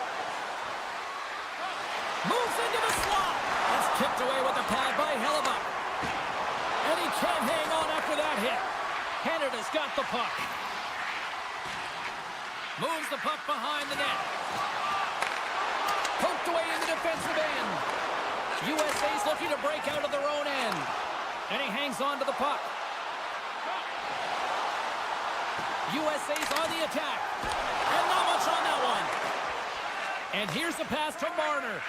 Moves into the slot. It's kicked away with the pad by Hellebuck. And he can't hang on after that hit. Canada's got the puck. Moves the puck behind the net. Poked away in the defensive end. USA's looking to break out of their own end. And he hangs on to the puck. USA's on the attack. And not much on that one. And here's the pass to Marner.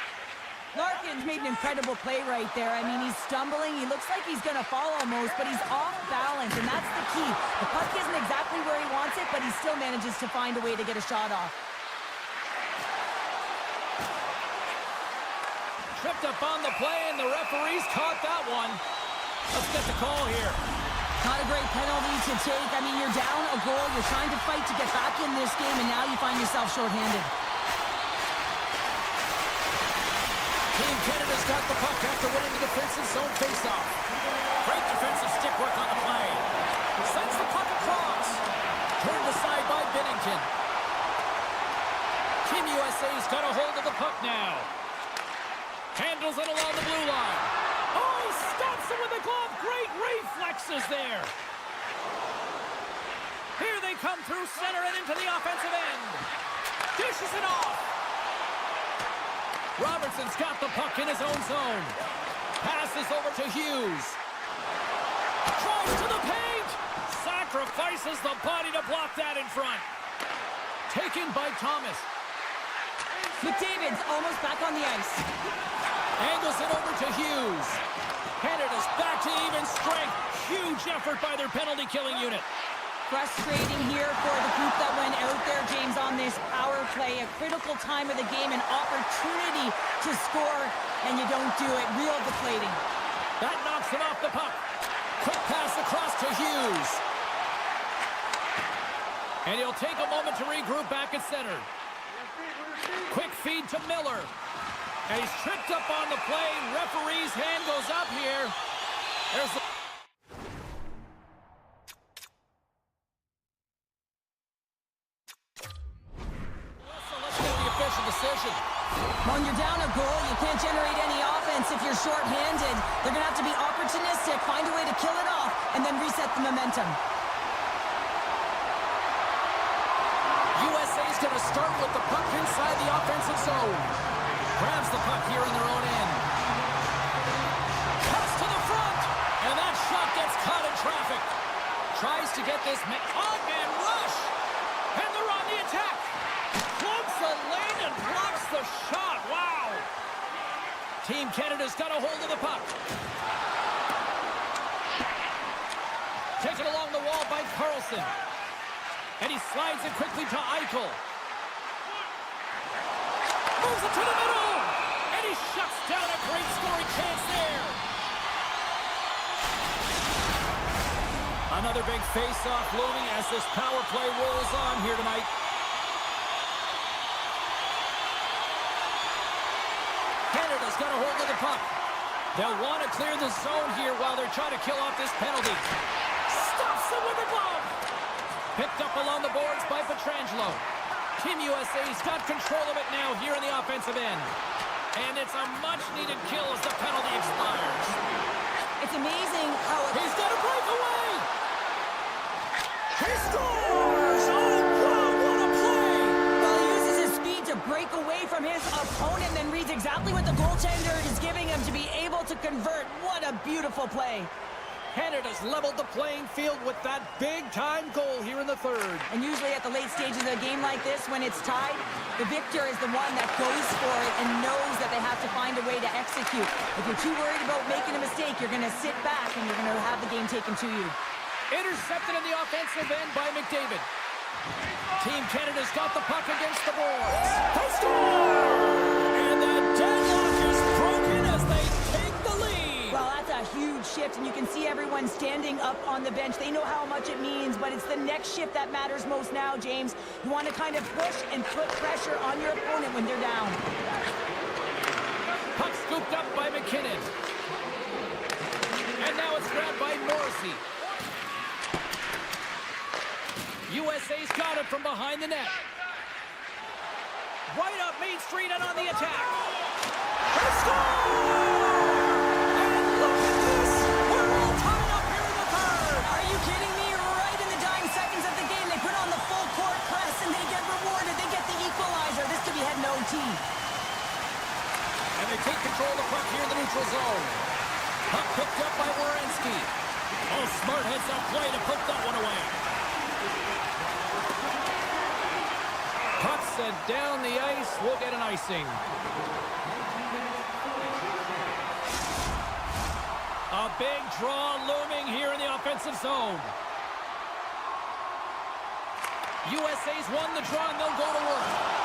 Larkin's made an incredible play right there. I mean, he's stumbling. He looks like he's going to fall almost, but he's off balance, and that's the key. The puck isn't exactly where he wants it, but but he still manages to find a way to get a shot off. Tripped up on the play, and the referees caught that one. Let's get the call here. Not a great penalty to take. I mean, you're down a goal. You're trying to fight to get back in this game, and now you find yourself shorthanded. Team Canada's got the puck after winning the defensive zone faceoff. Great defensive stick work on the play. Sends the puck across. Turned aside by Binnington. Team USA's got a hold of the puck now. Handles it along the blue line. Oh, he stops it with a glove. Great reflexes there. Here they come through center and into the offensive end. Dishes it off. Robertson's got the puck in his own zone. Passes over to Hughes. Tries to the paint. Sacrifices the body to block that in front. Taken by Thomas. McDavid's almost back on the ice. Angles it over to Hughes. Canada's back to even strength. Huge effort by their penalty-killing unit. Frustrating here for the group that went out there, James, on this power play. A critical time of the game, an opportunity to score, and you don't do it. Real deflating. That knocks him off the puck. Quick pass across to Hughes. And he'll take a moment to regroup back at center. Quick feed to Miller. And he's tripped up on the play. Referee's hand goes up here. There's the... Let's get the official decision. When you're down a goal, you can't generate any offense if you're shorthanded. They're going to have to be opportunistic, find a way to kill it off, and then reset the momentum. USA's going to start with the puck inside the offensive zone. Grabs the puck here in their own end. Cuts to the front. And that shot gets caught in traffic. Tries to get this on-man rush. And they're on the attack. Clubs the lane and blocks the shot. Wow. Team Canada's got a hold of the puck. Taken along the wall by Carlson. And he slides it quickly to Eichel. Moves it to the middle. And he shuts down a great scoring chance there. Another big face-off looming as this power play rolls on here tonight. Canada's got a hold of the puck. They'll want to clear the zone here while they're trying to kill off this penalty. Stops it with a glove. Picked up along the boards by Pietrangelo. Team USA's got control of it now here in the offensive end. And it's a much-needed kill as the penalty expires. It's amazing how... He's got a breakaway! He scores! Oh, wow, what a play! Well, he uses his speed to break away from his opponent, then reads exactly what the goaltender is giving him to be able to convert. What a beautiful play. Canada's leveled the playing field with that big-time goal here in the third. And usually at the late stages of a game like this, when it's tied, the victor is the one that goes for it and knows that they have to find a way to execute. If you're too worried about making a mistake, you're going to sit back and you're going to have the game taken to you. Intercepted in the offensive end by McDavid. Team Canada's got the puck against the boards. They score! And the deadlock is broken as they take the lead. Well, that's a huge shift, and you can see everyone standing up on the bench. They know how much it means, but it's the next shift that matters most now, James. You want to kind of push and put pressure on your opponent when they're down. Puck scooped up by McKinnon. And now it's grabbed by Morrissey. USA's got it from behind the net. Right up Main Street and on the attack. They score! And look at this! We're all tied up here in the third! Are you kidding me? Right in the dying seconds of the game, they put on the full court press and they get rewarded. They get the equalizer. This could be heading to OT. And they take control of the puck here in the neutral zone. Puck picked up by Werenski. Oh, smart heads-up play to put that one away. Puck sent down the ice. We'll get an icing. A big draw looming here in the offensive zone. USA's won the draw, and they'll go to work.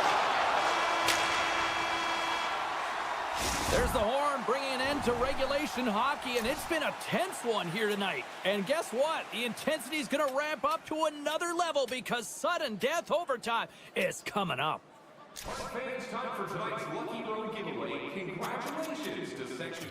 There's the horn, bringing an end to regulation hockey, and it's been a tense one here tonight. And guess what? The intensity is going to ramp up to another level because sudden death overtime is coming up. Fans, time for tonight's Lucky Road giveaway. Congratulations to Section